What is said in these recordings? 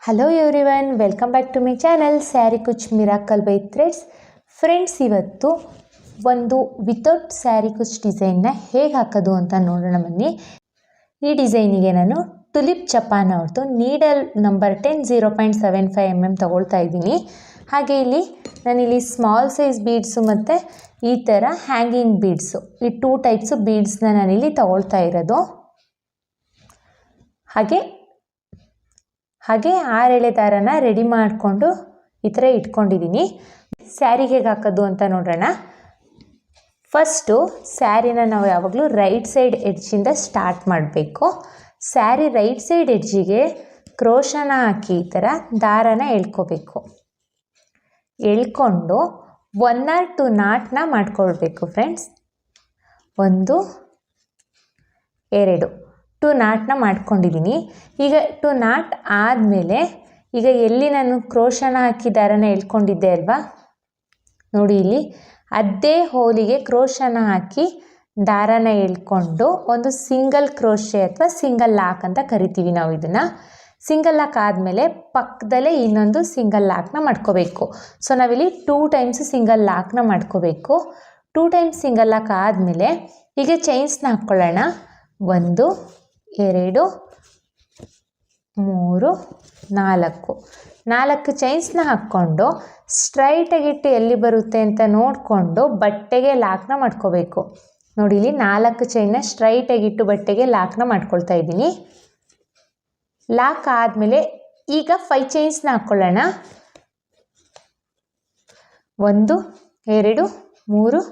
Hello everyone, welcome back to my channel sari kuch miracle by threads. Friends, ಇವತ್ತು ಒಂದು without sari ಕುಚ್ ಡಿಸೈನ್ನ ಹೇಗೆ ಹಾಕೋದು ಅಂತ ನೋಡೋಣ ಬನ್ನಿ. ಈ ಡಿಸೈನಿಗೆ ನಾನು ಟುಲಿಪ್ ಚಪಾನ್ ಅವ್ರದ್ದು ನೀಡಲ್ ನಂಬರ್ 10 0.75 mm ತಗೊಳ್ತಾ ಇದ್ದೀನಿ. ಹಾಗೆ ನಾನಿಲ್ಲಿ ಸ್ಮಾಲ್ ಸೈಜ್ ಬೀಡ್ಸು ಮತ್ತು ಈ ಥರ ಹ್ಯಾಂಗಿಂಗ್ ಬೀಡ್ಸು, ಈ 2 ಟೈಪ್ಸು ಬೀಡ್ಸ್ನ ನಾನಿಲ್ಲಿ ತಗೊಳ್ತಾ ಇರೋದು. ಹಾಗೆ 6 ಎಳೆ ದಾರನ ರೆಡಿ ಮಾಡಿಕೊಂಡು ಈ ಥರ ಇಟ್ಕೊಂಡಿದ್ದೀನಿ. ಸ್ಯಾರಿಗೆ ಹೇಗೆ ಹಾಕೋದು ಅಂತ ನೋಡೋಣ. ಫಸ್ಟು ಸ್ಯಾರಿನ ನಾವು ಯಾವಾಗಲೂ ರೈಟ್ ಸೈಡ್ ಎಡ್ಜಿಂದ ಸ್ಟಾರ್ಟ್ ಮಾಡಬೇಕು. ಸ್ಯಾರಿ ರೈಟ್ ಸೈಡ್ ಎಡ್ಜಿಗೆ ಕ್ರೋಶನ ಹಾಕಿ ಈ ಥರ ದಾರನ ಎಳ್ಕೋಬೇಕು. ಎಳ್ಕೊಂಡು 1 or 2 ನಾಟ್ನ ಮಾಡ್ಕೊಳ್ಬೇಕು ಫ್ರೆಂಡ್ಸ್. 1 2 2 ನಾಟ್ನ ಮಾಡ್ಕೊಂಡಿದ್ದೀನಿ. ಈಗ 2 ನಾಟ್ ಆದಮೇಲೆ ಈಗ ಎಲ್ಲಿ ನಾನು ಕ್ರೋಶನ ಹಾಕಿ ದಾರನ ಎಳ್ಕೊಂಡಿದ್ದೆ ಅಲ್ವಾ, ನೋಡಿ ಇಲ್ಲಿ ಅದೇ ಹೋಲಿಗೆ ಕ್ರೋಶನ ಹಾಕಿ ದಾರನ ಎಳ್ಕೊಂಡು ಒಂದು ಸಿಂಗಲ್ ಕ್ರೋಶೆ ಅಥವಾ ಸಿಂಗಲ್ ಲಾಕ್ ಅಂತ ಕರಿತೀವಿ ನಾವು ಇದನ್ನು. ಸಿಂಗಲ್ ಲಾಕ್ ಆದಮೇಲೆ ಪಕ್ಕದಲ್ಲೇ ಇನ್ನೊಂದು ಸಿಂಗಲ್ ಲಾಕ್ನ ಮಾಡ್ಕೋಬೇಕು. ಸೊ ನಾವಿಲ್ಲಿ 2 ಟೈಮ್ಸ್ ಸಿಂಗಲ್ ಲಾಕ್ನ ಮಾಡ್ಕೋಬೇಕು. 2 ಟೈಮ್ಸ್ ಸಿಂಗಲ್ ಲಾಕ್ ಆದಮೇಲೆ ಈಗ ಚೈನ್ಸ್ನ ಹಾಕ್ಕೊಳ್ಳೋಣ. 1 2 3 4 ಚೈನ್ಸ್ನ ಹಾಕ್ಕೊಂಡು ಸ್ಟ್ರೈಟಾಗಿಟ್ಟು ಎಲ್ಲಿ ಬರುತ್ತೆ ಅಂತ ನೋಡಿಕೊಂಡು ಬಟ್ಟೆಗೆ ಲಾಕ್ನ ಮಾಡ್ಕೋಬೇಕು. ನೋಡಿ ಇಲ್ಲಿ 4 ಚೈನ್ನ ಸ್ಟ್ರೈಟಾಗಿಟ್ಟು ಬಟ್ಟೆಗೆ ಲಾಕ್ನ ಮಾಡ್ಕೊಳ್ತಾ ಇದ್ದೀನಿ. ಲಾಕ್ ಆದಮೇಲೆ ಈಗ 5 ಚೈನ್ಸ್ನ ಹಾಕ್ಕೊಳ್ಳೋಣ. 1 2 3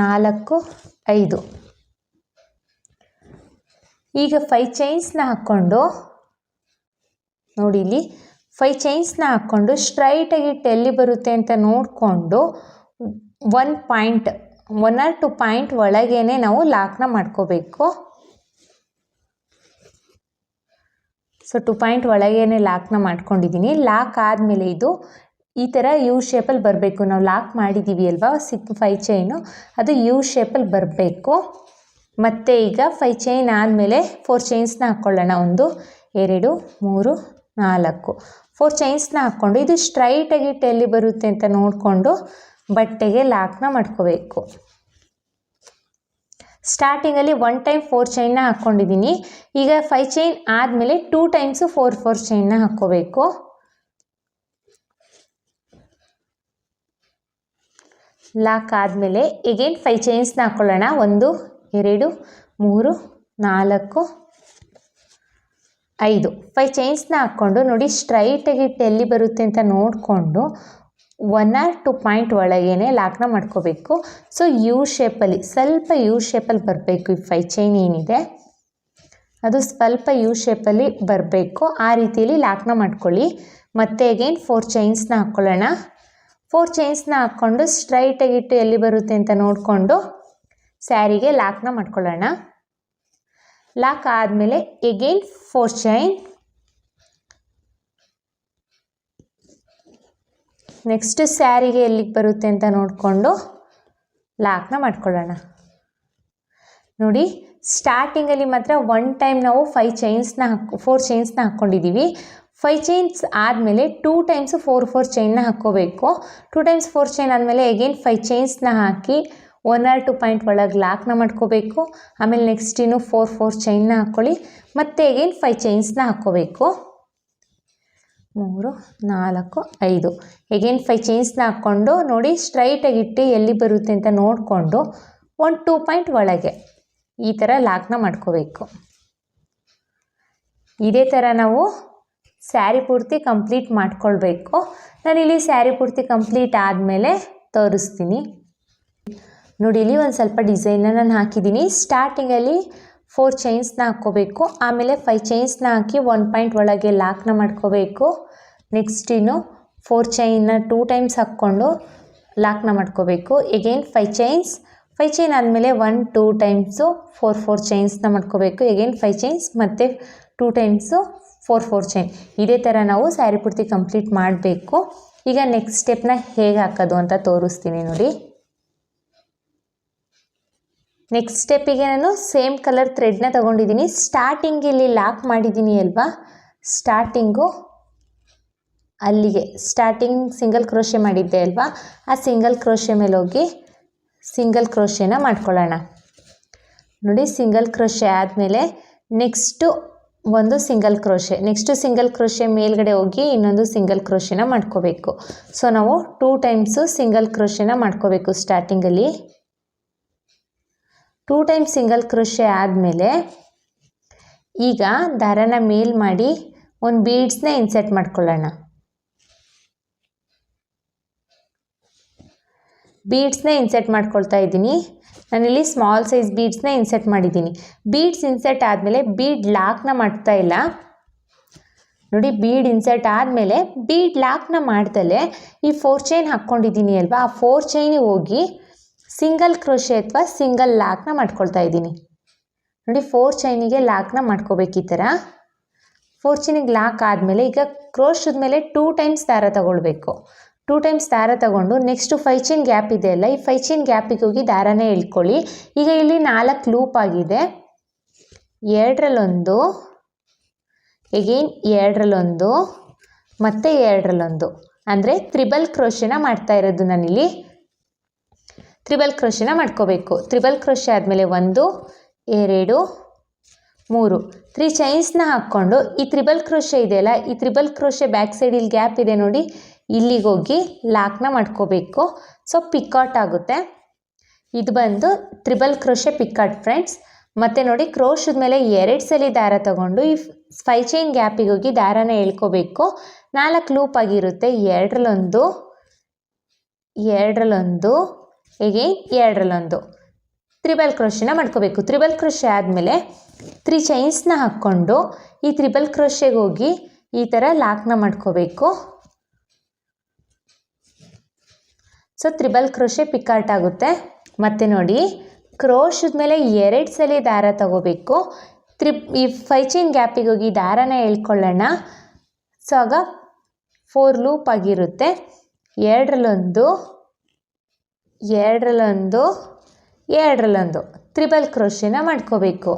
4 5. ಈಗ 5 ಚೈನ್ಸ್ನ ಹಾಕ್ಕೊಂಡು ನೋಡಿ ಇಲ್ಲಿ 5 ಚೈನ್ಸ್ನ ಹಾಕ್ಕೊಂಡು ಸ್ಟ್ರೈಟಾಗಿಟ್ಟು ಎಲ್ಲಿ ಬರುತ್ತೆ ಅಂತ ನೋಡಿಕೊಂಡು 1 ಪಾಯಿಂಟ್ 1 or 2 ಪಾಯಿಂಟ್ ಒಳಗೇನೆ ನಾವು ಲಾಕ್ನ ಮಾಡ್ಕೋಬೇಕು. ಸೊ 2 ಪಾಯಿಂಟ್ ಒಳಗೇನೆ ಲಾಕ್ನ ಮಾಡ್ಕೊಂಡಿದ್ದೀನಿ. ಲಾಕ್ ಆದಮೇಲೆ ಇದು ಈ ಥರ ಯು ಶೇಪಲ್ಲಿ ಬರಬೇಕು. ನಾವು ಲಾಕ್ ಮಾಡಿದ್ದೀವಿ ಅಲ್ವಾ 5 ಚೈನು, ಅದು ಯು ಶೇಪಲ್ಲಿ ಬರಬೇಕು. ಮತ್ತು ಈಗ 5 ಚೈನ್ ಆದಮೇಲೆ 4 ಚೈನ್ಸ್ನ ಹಾಕ್ಕೊಳ್ಳೋಣ. 1 2 3 4 4 ಚೈನ್ಸ್ನ ಹಾಕ್ಕೊಂಡು ಇದು ಸ್ಟ್ರೈಟಾಗಿಟ್ಟು ಎಲ್ಲಿ ಬರುತ್ತೆ ಅಂತ ನೋಡಿಕೊಂಡು ಬಟ್ಟೆಗೆ ಲಾಕ್ನ ಮಾಡ್ಕೋಬೇಕು. ಸ್ಟಾರ್ಟಿಂಗಲ್ಲಿ 1 ಟೈಮ್ 4 ಚೈನ್ನ ಹಾಕ್ಕೊಂಡಿದ್ದೀನಿ. ಈಗ 5 ಚೈನ್ ಆದಮೇಲೆ 2 ಟೈಮ್ಸು 4 ಚೈನ್ನ ಹಾಕ್ಕೋಬೇಕು. ಲಾಕ್ ಆದಮೇಲೆ ಎಗೇನ್ 5 ಚೈನ್ಸ್ನ ಹಾಕ್ಕೊಳ್ಳೋಣ. 1 2 3 4 5 5 ಚೈನ್ಸ್ನ ಹಾಕ್ಕೊಂಡು ನೋಡಿ ಸ್ಟ್ರೈಟಾಗಿಟ್ಟು ಎಲ್ಲಿ ಬರುತ್ತೆ ಅಂತ ನೋಡಿಕೊಂಡು 1 or 2 ಪಾಯಿಂಟ್ ಒಳಗೇನೆ ಲಾಕ್ನ ಮಾಡ್ಕೋಬೇಕು. ಸೊ ಯು ಶೇಪಲ್ಲಿ ಸ್ವಲ್ಪ ಯು ಶೇಪಲ್ಲಿ ಬರಬೇಕು. ಈ 5 ಚೈನ್ ಏನಿದೆ ಅದು ಸ್ವಲ್ಪ ಯು ಶೇಪಲ್ಲಿ ಬರಬೇಕು. ಆ ರೀತಿಯಲ್ಲಿ ಲಾಕ್ನ ಮಾಡ್ಕೊಳ್ಳಿ. ಮತ್ತು ಅಗೇನ್ 4 ಚೈನ್ಸ್ನ ಹಾಕ್ಕೊಳ್ಳೋಣ. 4 ಚೈನ್ಸ್ನ ಹಾಕ್ಕೊಂಡು ಸ್ಟ್ರೈಟಾಗಿಟ್ಟು ಎಲ್ಲಿ ಬರುತ್ತೆ ಅಂತ ನೋಡಿಕೊಂಡು ಸ್ಯಾರಿಗೆ ಲಾಕ್ನ ಮಾಡ್ಕೊಳ್ಳೋಣ. ಲಾಕ್ ಆದಮೇಲೆ ಎಗೇನ್ 4 ಚೈನ್. ನೆಕ್ಸ್ಟ್ ಸ್ಯಾರಿಗೆ ಎಲ್ಲಿಗೆ ಬರುತ್ತೆ ಅಂತ ನೋಡಿಕೊಂಡು ಲಾಕ್ನ ಮಾಡ್ಕೊಳ್ಳೋಣ. ನೋಡಿ ಸ್ಟಾರ್ಟಿಂಗಲ್ಲಿ ಮಾತ್ರ 1 ಟೈಮ್ ನಾವು 4 ಚೈನ್ಸ್ನ ಹಾಕ್ಕೊಂಡಿದ್ದೀವಿ. 5 ಚೈನ್ಸ್ ಆದಮೇಲೆ 2 ಟೈಮ್ಸ್ 4 ಚೈನ್ನ ಹಾಕ್ಕೋಬೇಕು. 2 ಟೈಮ್ಸ್ 4 ಚೈನ್ ಆದಮೇಲೆ ಎಗೇನ್ 5 ಚೈನ್ಸ್ನ ಹಾಕಿ 1 or 2 ಪಾಯಿಂಟ್ ಒಳಗೆ ಲಾಕ್ನ ಮಾಡ್ಕೋಬೇಕು. ಆಮೇಲೆ ನೆಕ್ಸ್ಟ್ ಇನ್ನು 4 ಚೈನ್ನ ಹಾಕ್ಕೊಳ್ಳಿ. ಮತ್ತು ಎಗೇನ್ 5 ಚೈನ್ಸ್ನ ಹಾಕ್ಕೋಬೇಕು. 3 4 5 ಎಗೇನ್ 5 ಚೈನ್ಸ್ನ ಹಾಕ್ಕೊಂಡು ನೋಡಿ ಸ್ಟ್ರೈಟಾಗಿಟ್ಟು ಎಲ್ಲಿ ಬರುತ್ತೆ ಅಂತ ನೋಡಿಕೊಂಡು 2 ಪಾಯಿಂಟ್ ಒಳಗೆ ಈ ಥರ ಲಾಕ್ನ ಮಾಡ್ಕೋಬೇಕು. ಇದೇ ಥರ ನಾವು ಸ್ಯಾರಿ ಪೂರ್ತಿ ಕಂಪ್ಲೀಟ್ ಮಾಡ್ಕೊಳ್ಬೇಕು. ನಾನಿಲ್ಲಿ ಸ್ಯಾರಿ ಪೂರ್ತಿ ಕಂಪ್ಲೀಟ್ ಆದಮೇಲೆ ತೋರಿಸ್ತೀನಿ. ನೋಡಿ ಇಲ್ಲಿ ಒಂದು ಸ್ವಲ್ಪ ಡಿಸೈನ್ನ ನಾನು ಹಾಕಿದ್ದೀನಿ. ಸ್ಟಾರ್ಟಿಂಗಲ್ಲಿ 4 ಚೈನ್ಸ್ನ ಹಾಕ್ಕೋಬೇಕು. ಆಮೇಲೆ 5 ಚೈನ್ಸ್ನ ಹಾಕಿ 1 ಪಾಯಿಂಟ್ ಒಳಗೆ ಲಾಕ್ನ ಮಾಡ್ಕೋಬೇಕು. ನೆಕ್ಸ್ಟ್ ಇನ್ನು 4 ಚೈನ್ನ 2 ಟೈಮ್ಸ್ ಹಾಕ್ಕೊಂಡು ಲಾಕ್ನ ಮಾಡ್ಕೋಬೇಕು. ಎಗೇನ್ 5 ಚೈನ್ ಆದಮೇಲೆ 1 2 ಟೈಮ್ಸು 4 ಚೈನ್ಸ್ನ ಮಾಡ್ಕೋಬೇಕು. ಎಗೇನ್ 5 ಚೈನ್ಸ್ ಮತ್ತು 2 ಟೈಮ್ಸು 4 ಚೈನ್. ಇದೇ ಥರ ನಾವು ಸ್ಯಾರಿ ಪೂರ್ತಿ ಕಂಪ್ಲೀಟ್ ಮಾಡಬೇಕು. ಈಗ ನೆಕ್ಸ್ಟ್ ಸ್ಟೆಪ್ನ ಹೇಗೆ ಹಾಕೋದು ಅಂತ ತೋರಿಸ್ತೀನಿ ನೋಡಿ. ನೆಕ್ಸ್ಟ್ ಸ್ಟೆಪ್ಪಿಗೆ ನಾನು ಸೇಮ್ ಕಲರ್ ಥ್ರೆಡ್ನ ತೊಗೊಂಡಿದ್ದೀನಿ. ಸ್ಟಾರ್ಟಿಂಗ್ ಇಲ್ಲಿ ಲಾಕ್ ಮಾಡಿದ್ದೀನಿ ಅಲ್ವಾ, ಸ್ಟಾರ್ಟಿಂಗು ಅಲ್ಲಿಗೆ ಸ್ಟಾರ್ಟಿಂಗ್ ಸಿಂಗಲ್ ಕ್ರೋಶೆ ಮಾಡಿದ್ದೆ ಅಲ್ವಾ, ಆ ಸಿಂಗಲ್ ಕ್ರೋಶೆ ಮೇಲೆ ಹೋಗಿ ಸಿಂಗಲ್ ಕ್ರೋಶೆನ ಮಾಡ್ಕೊಳ್ಳೋಣ. ನೋಡಿ, ಸಿಂಗಲ್ ಕ್ರೋಶೆ ಆದಮೇಲೆ ನೆಕ್ಸ್ಟು ಒಂದು single crochet, next single crochet ಮೇಲ್ಗಡೆ ಹೋಗಿ ಇನ್ನೊಂದು ಸಿಂಗಲ್ ಕ್ರೋಶೆನ ಮಾಡ್ಕೋಬೇಕು. ಸೊ ನಾವು 2 ಟೈಮ್ಸು ಸಿಂಗಲ್ ಕ್ರೋಶೆನ ಮಾಡ್ಕೋಬೇಕು. ಸ್ಟಾರ್ಟಿಂಗಲ್ಲಿ 2 ಟೈಮ್ಸ್ ಸಿಂಗಲ್ ಕ್ರೋಶೆ ಆದಮೇಲೆ ಈಗ ದಾರನ ಮೇಲ್ ಮಾಡಿ ಒಂದು ಬೀಡ್ಸ್ನ ಇನ್ಸರ್ಟ್ ಮಾಡ್ಕೊಳ್ಳೋಣ. ಬೀಡ್ಸ್ನ ಇನ್ಸರ್ಟ್ ಮಾಡ್ಕೊಳ್ತಾ ಇದ್ದೀನಿ. ನಾನಿಲ್ಲಿ ಸ್ಮಾಲ್ ಸೈಜ್ ಬೀಡ್ಸ್ನ ಇನ್ಸರ್ಟ್ ಮಾಡಿದ್ದೀನಿ. ಬೀಡ್ಸ್ ಇನ್ಸರ್ಟ್ ಆದಮೇಲೆ ಬೀಡ್ ಲಾಕ್ನ ಮಾಡ್ತಾ ಇಲ್ಲ. ನೋಡಿ, ಬೀಡ್ ಇನ್ಸರ್ಟ್ ಆದಮೇಲೆ ಬೀಡ್ ಲಾಕ್ನ ಮಾಡ್ದಲೇ ಈ 4 ಚೈನ್ ಹಾಕ್ಕೊಂಡಿದ್ದೀನಿ ಅಲ್ವಾ, ಆ 4 ಚೈನಿಗೆ ಹೋಗಿ ಸಿಂಗಲ್ ಕ್ರೋಶೆ ಅಥವಾ ಸಿಂಗಲ್ ಲಾಕ್ನ ಮಾಡ್ಕೊಳ್ತಾ ಇದ್ದೀನಿ. ನೋಡಿ, 4 ಚೈನಿಗೆ ಲಾಕ್ನ ಮಾಡ್ಕೋಬೇಕು. ಈ ಥರ 4 ಚೈನಿಗೆ ಲಾಕ್ ಆದಮೇಲೆ ಈಗ ಕ್ರೋಶದ ಮೇಲೆ 2 ಟೈಮ್ಸ್ ದಾರ ತಗೊಳ್ಬೇಕು. 2 ಟೈಮ್ಸ್ ದಾರ ತಗೊಂಡು ನೆಕ್ಸ್ಟು 5 ಚೈನ್ ಗ್ಯಾಪ್ ಇದೆ ಅಲ್ಲ, ಈ 5 ಚೈನ್ ಗ್ಯಾಪಿಗೆ ಹೋಗಿ ದಾರನೇ ಎಳ್ಕೊಳ್ಳಿ. ಈಗ ಇಲ್ಲಿ 4 ಲೂಪ್ ಆಗಿದೆ. 2ರಲ್ಲಿ1, ಎಗೈನ್ 2ರಲ್ಲಿ1, ಮತ್ತು 2ರಲ್ಲಿ1, ಅಂದರೆ ತ್ರಿಬಲ್ ಕ್ರೋಶೆನ ಮಾಡ್ತಾ ಇರೋದು ನಾನಿಲ್ಲಿ. ತ್ರಿಬಲ್ ಕ್ರೋಶೆನ ಮಾಡ್ಕೋಬೇಕು. ತ್ರಿಬಲ್ ಕ್ರೋಶೆ ಆದಮೇಲೆ 1, 2, 3 3 ಚೈನ್ಸ್ನ ಹಾಕ್ಕೊಂಡು ಈ ತ್ರಿಬಲ್ ಕ್ರೋಶೆ ಇದೆಯಲ್ಲ, ಈ ತ್ರಿಬಲ್ ಕ್ರೋಶೆ ಬ್ಯಾಕ್ ಸೈಡ್ ಇಲ್ಲಿ ಗ್ಯಾಪ್ ಇದೆ ನೋಡಿ, ಇಲ್ಲಿಗೆ ಹೋಗಿ ಲಾಕ್ನ ಮಾಡ್ಕೋಬೇಕು. ಸೊ ಪಿಕಾಟ್ ಆಗುತ್ತೆ. ಇದು ಬಂದು ತ್ರಿಬಲ್ ಕ್ರೋಶೆ ಪಿಕಾಟ್ ಫ್ರೆಂಡ್ಸ್. ಮತ್ತು ನೋಡಿ, ಕ್ರೋಶದ ಮೇಲೆ 2 ಸಲ ದಾರ ತಗೊಂಡು ಈ 5 ಚೈನ್ ಗ್ಯಾಪಿಗೆ ಹೋಗಿ ದಾರನ ಎಳ್ಕೋಬೇಕು. 4 ಲೂಪ್ ಆಗಿರುತ್ತೆ. 2ರಲ್ಲಿ1, 2ರಲ್ಲಿ1, ಎಗೈನ್ 2ರಲ್ಲಿ1 ತ್ರಿಬಲ್ ಕ್ರೋಶೆನ ಮಾಡ್ಕೋಬೇಕು. ತ್ರಿಬಲ್ ಕ್ರೋಶೆ ಆದಮೇಲೆ 3 ಚೈನ್ಸ್ನ ಹಾಕ್ಕೊಂಡು ಈ ತ್ರಿಬಲ್ ಕ್ರೋಶೆಗೆ ಹೋಗಿ ಈ ಥರ ಲಾಕ್ನ ಮಾಡ್ಕೋಬೇಕು. ಸೊ ತ್ರಿಬಲ್ ಕ್ರೋಶೆ ಪಿಕಾಟ್ ಆಗುತ್ತೆ. ಮತ್ತು ನೋಡಿ, ಕ್ರೋಶದ ಮೇಲೆ 2 ಸಲ ದಾರ ತಗೋಬೇಕು. ಈ 5 ಚೈನ್ ಗ್ಯಾಪಿಗೆ ಹೋಗಿ ದಾರನ ಎಳ್ಕೊಳ್ಳೋಣ. ಸೊ ಆಗ 4 ಲೂಪ್ ಆಗಿರುತ್ತೆ. 2ರಲ್ಲಿ1, 2ರಲ್ಲಿ1, 2ರಲ್ಲಿ1 ತ್ರಿಬಲ್ ಕ್ರೋಶೆನ ಮಾಡ್ಕೋಬೇಕು.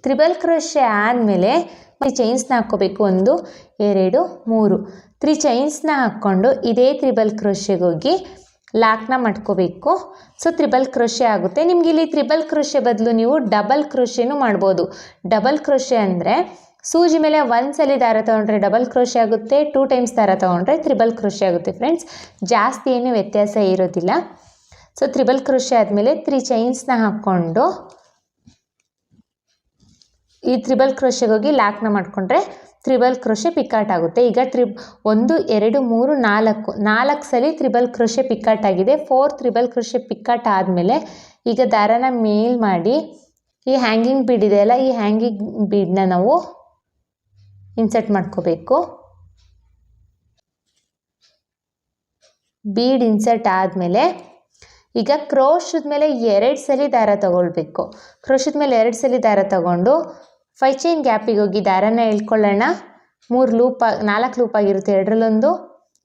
ತ್ರಿಬಲ್ ಕ್ರೋಶೆ ಆದಮೇಲೆ ಚೈನ್ಸ್ನ ಹಾಕ್ಕೋಬೇಕು. 1, 2, 3 3 ಚೈನ್ಸ್ನ ಹಾಕ್ಕೊಂಡು ಇದೇ ತ್ರಿಬಲ್ ಕ್ರೋಶೆಗೆ ಹೋಗಿ ಲಾಕ್ನ ಮಾಡ್ಕೋಬೇಕು. ಸೊ ತ್ರಿಬಲ್ ಕ್ರೋಶೆ ಆಗುತ್ತೆ. ನಿಮ್ಗೆ ಇಲ್ಲಿ ತ್ರಿಬಲ್ ಕ್ರೋಶೆ ಬದಲು ನೀವು ಡಬಲ್ ಕ್ರೋಶೆನೂ ಮಾಡ್ಬೋದು. ಡಬಲ್ ಕ್ರೋಶೆ ಅಂದರೆ ಸೂಜಿ ಮೇಲೆ 1 ಸಲ ದಾರ ತೊಗೊಂಡ್ರೆ ಡಬಲ್ ಕ್ರೋಶೆ ಆಗುತ್ತೆ, 2 ಟೈಮ್ಸ್ ದಾರ ತೊಗೊಂಡ್ರೆ ತ್ರಿಬಲ್ ಕ್ರೋಶೆ ಆಗುತ್ತೆ ಫ್ರೆಂಡ್ಸ್. ಜಾಸ್ತಿ ಏನು ವ್ಯತ್ಯಾಸ ಇರೋದಿಲ್ಲ. ಸೊ ತ್ರಿಬಲ್ ಕ್ರೋಶೆ ಆದಮೇಲೆ 3 ಚೈನ್ಸ್ನ ಹಾಕ್ಕೊಂಡು ಈ ತ್ರಿಬಲ್ ಕ್ರೋಶೆಗೆ ಹೋಗಿ ಲಾಕ್ನ ಮಾಡಿಕೊಂಡ್ರೆ ತ್ರಿಬಲ್ ಕ್ರೋಶೆ ಪಿಕಾಟ್ ಆಗುತ್ತೆ. ಈಗ 1, 2, 3, 4 ಸಲ ತ್ರಿಬಲ್ ಕ್ರೋಶೆ ಪಿಕಾಟ್ ಆಗಿದೆ. 4 ತ್ರಿಬಲ್ ಕ್ರೋಶೆ ಪಿಕಾಟ್ ಆದಮೇಲೆ ಈಗ ದಾರನ ಮೇಲ್ ಮಾಡಿ ಈ ಹ್ಯಾಂಗಿಂಗ್ ಬೀಡ್ ಇದೆಯಲ್ಲ, ಈ ಹ್ಯಾಂಗಿಂಗ್ ಬೀಡನ್ನ ನಾವು ಇನ್ಸರ್ಟ್ ಮಾಡ್ಕೋಬೇಕು. ಬೀಡ್ ಇನ್ಸರ್ಟ್ ಆದಮೇಲೆ ಈಗ ಕ್ರೋಶದ ಮೇಲೆ 2 ಸಲ ದಾರ ತಗೊಳ್ಬೇಕು. ಕ್ರೋಶದ ಮೇಲೆ 2 ಸಲ ದಾರ ತಗೊಂಡು 5 ಚೈನ್ ಗ್ಯಾಪಿಗೆ ಹೋಗಿ ದಾರನ ಎಳ್ಕೊಳ್ಳೋಣ. 4 ಲೂಪ್ ಆಗಿರುತ್ತೆ. 2ರಲ್ಲಿ1,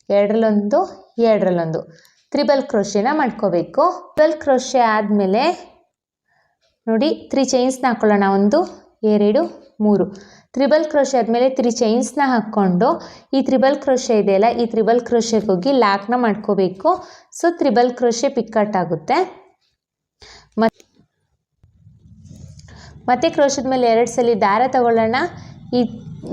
2ರಲ್ಲಿ1, 2ರಲ್ಲಿ1 ತ್ರಿಬಲ್ ಕ್ರೋಶೆನ ಮಾಡ್ಕೋಬೇಕು. ತ್ರಿಬಲ್ ಕ್ರೋಶೆ ಆದಮೇಲೆ ನೋಡಿ 3 ಚೈನ್ಸ್ನ ಹಾಕ್ಕೊಳ್ಳೋಣ. 1, 2, 3 ತ್ರಿಬಲ್ ಕ್ರೋಶೆ ಆದಮೇಲೆ 3 ಚೈನ್ಸ್ನ ಹಾಕ್ಕೊಂಡು ಈ ತ್ರಿಬಲ್ ಕ್ರೋಶೆ ಇದೆಯಲ್ಲ, ಈ ತ್ರಿಬಲ್ ಕ್ರೋಶೆಗೆ ಹೋಗಿ ಲಾಕ್ನ ಮಾಡ್ಕೋಬೇಕು. ಸೊ ತ್ರಿಬಲ್ ಕ್ರೋಶೆ ಪಿಕಾಟ್ ಆಗುತ್ತೆ. ಮತ್ತೆ ಕ್ರೋಶದ ಮೇಲೆ 2 ಸಲ ದಾರ ತಗೊಳ್ಳೋಣ. ಈ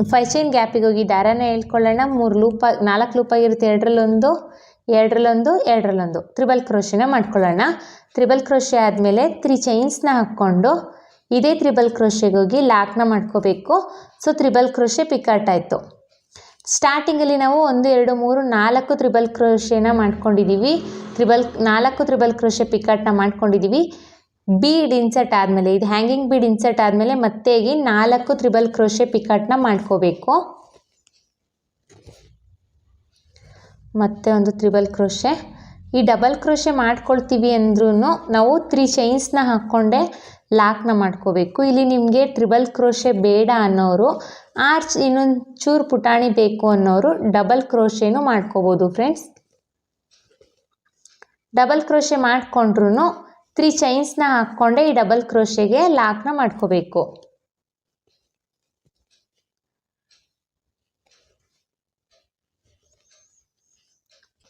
5 ಚೈನ್ ಗ್ಯಾಪಿಗೆ ಹೋಗಿ ದಾರನ ಎಳ್ಕೊಳ್ಳೋಣ. 4 ಲೂಪ್ ಆಗಿರುತ್ತೆ. 2ರಲ್ಲಿ1, 2ರಲ್ಲಿ1, 2ರಲ್ಲಿ1 ತ್ರಿಬಲ್ ಕ್ರೋಶೆನ ಮಾಡ್ಕೊಳ್ಳೋಣ. ತ್ರಿಬಲ್ ಕ್ರೋಶೆ ಆದಮೇಲೆ 3 ಚೈನ್ಸ್ನ ಹಾಕ್ಕೊಂಡು ಇದೇ ತ್ರಿಬಲ್ ಕ್ರೋಶೆಗೆ ಹೋಗಿ ಲಾಕ್ನ ಮಾಡ್ಕೋಬೇಕು. ಸೊ ತ್ರಿಬಲ್ ಕ್ರೋಶೆ ಪಿಕಾಟ್ ಆಯಿತು. ಸ್ಟಾರ್ಟಿಂಗಲ್ಲಿ ನಾವು 1, 2, 3, 4 ತ್ರಿಬಲ್ ಕ್ರೋಶೆನ ಮಾಡ್ಕೊಂಡಿದ್ದೀವಿ. 4 ತ್ರಿಬಲ್ ಕ್ರೋಶೆ ಪಿಕಾಟ್ನ ಮಾಡ್ಕೊಂಡಿದ್ದೀವಿ. ಬೀಡ್ ಇನ್ಸರ್ಟ್ ಆದಮೇಲೆ, ಇದು ಹ್ಯಾಂಗಿಂಗ್ ಬೀಡ್ ಇನ್ಸರ್ಟ್ ಆದಮೇಲೆ ಮತ್ತೆ 4 ತ್ರಿಬಲ್ ಕ್ರೋಶೆ ಪಿಕಾಟ್ನ ಮಾಡ್ಕೋಬೇಕು. ಮತ್ತೆ ಒಂದು ತ್ರಿಬಲ್ ಕ್ರೋಶೆ. ಈ ಡಬಲ್ ಕ್ರೋಶೆ ಮಾಡ್ಕೊಳ್ತೀವಿ ಅಂದ್ರೂ ನಾವು 3 ಚೈನ್ಸ್ನ ಹಾಕ್ಕೊಂಡೆ ಲಾಕ್ನ ಮಾಡ್ಕೋಬೇಕು. ಇಲ್ಲಿ ನಿಮಗೆ ಟ್ರಿಬಲ್ ಕ್ರೋಶೆ ಬೇಡ ಅನ್ನೋರು, ಆರ್ಚ್ ಇನ್ನೊಂದು ಚೂರು ಪುಟಾಣಿ ಬೇಕು ಅನ್ನೋರು ಡಬಲ್ ಕ್ರೋಶೆನೂ ಮಾಡ್ಕೋಬೋದು ಫ್ರೆಂಡ್ಸ್. ಡಬಲ್ ಕ್ರೋಶೆ ಮಾಡಿಕೊಂಡ್ರೂ 3 ಚೈನ್ಸ್ನ ಹಾಕ್ಕೊಂಡೆ ಈ ಡಬಲ್ ಕ್ರೋಶೆಗೆ ಲಾಕ್ನ ಮಾಡ್ಕೋಬೇಕು.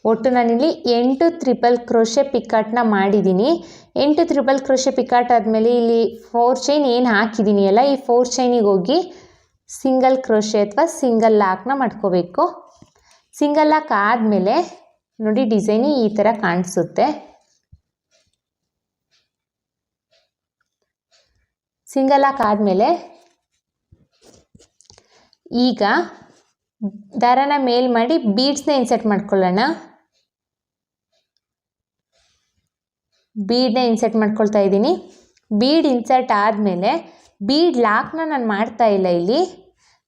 ಒಟ್ಟು ನಾನಿಲ್ಲಿ 8 ಟ್ರಿಪಲ್ ಕ್ರೋಶೆ ಪಿಕಾಟ್ನ ಮಾಡಿದ್ದೀನಿ. 8 ಟ್ರಿಪಲ್ ಕ್ರೋಶೆ ಪಿಕಾಟ್ ಆದಮೇಲೆ ಇಲ್ಲಿ 4 ಚೈನ್ ಏನು ಹಾಕಿದ್ದೀನಿ ಅಲ್ಲ, ಈ 4 ಚೈನಿಗೆ ಹೋಗಿ ಸಿಂಗಲ್ ಕ್ರೋಶೆ ಅಥವಾ ಸಿಂಗಲ್ ಲಾಕ್ನ ಮಾಡ್ಕೋಬೇಕು. ಸಿಂಗಲ್ ಲಾಕ್ ಆದಮೇಲೆ ನೋಡಿ ಡಿಸೈನು ಈ ಥರ ಕಾಣಿಸುತ್ತೆ. ಸಿಂಗಲ್ ಲಾಕ್ ಆದಮೇಲೆ ಈಗ ದಾರನ ಮೇಲ್ ಮಾಡಿ ಬೀಡ್ಸ್ನ ಇನ್ಸರ್ಟ್ ಮಾಡ್ಕೊಳ್ಳೋಣ. ಬೀಡ್ನ ಇನ್ಸರ್ಟ್ ಮಾಡ್ಕೊಳ್ತಾ ಇದ್ದೀನಿ. ಬೀಡ್ ಇನ್ಸರ್ಟ್ ಆದಮೇಲೆ ಬೀಡ್ ಲಾಕ್ನ ನಾನು ಮಾಡ್ತಾ ಇಲ್ಲ ಇಲ್ಲಿ.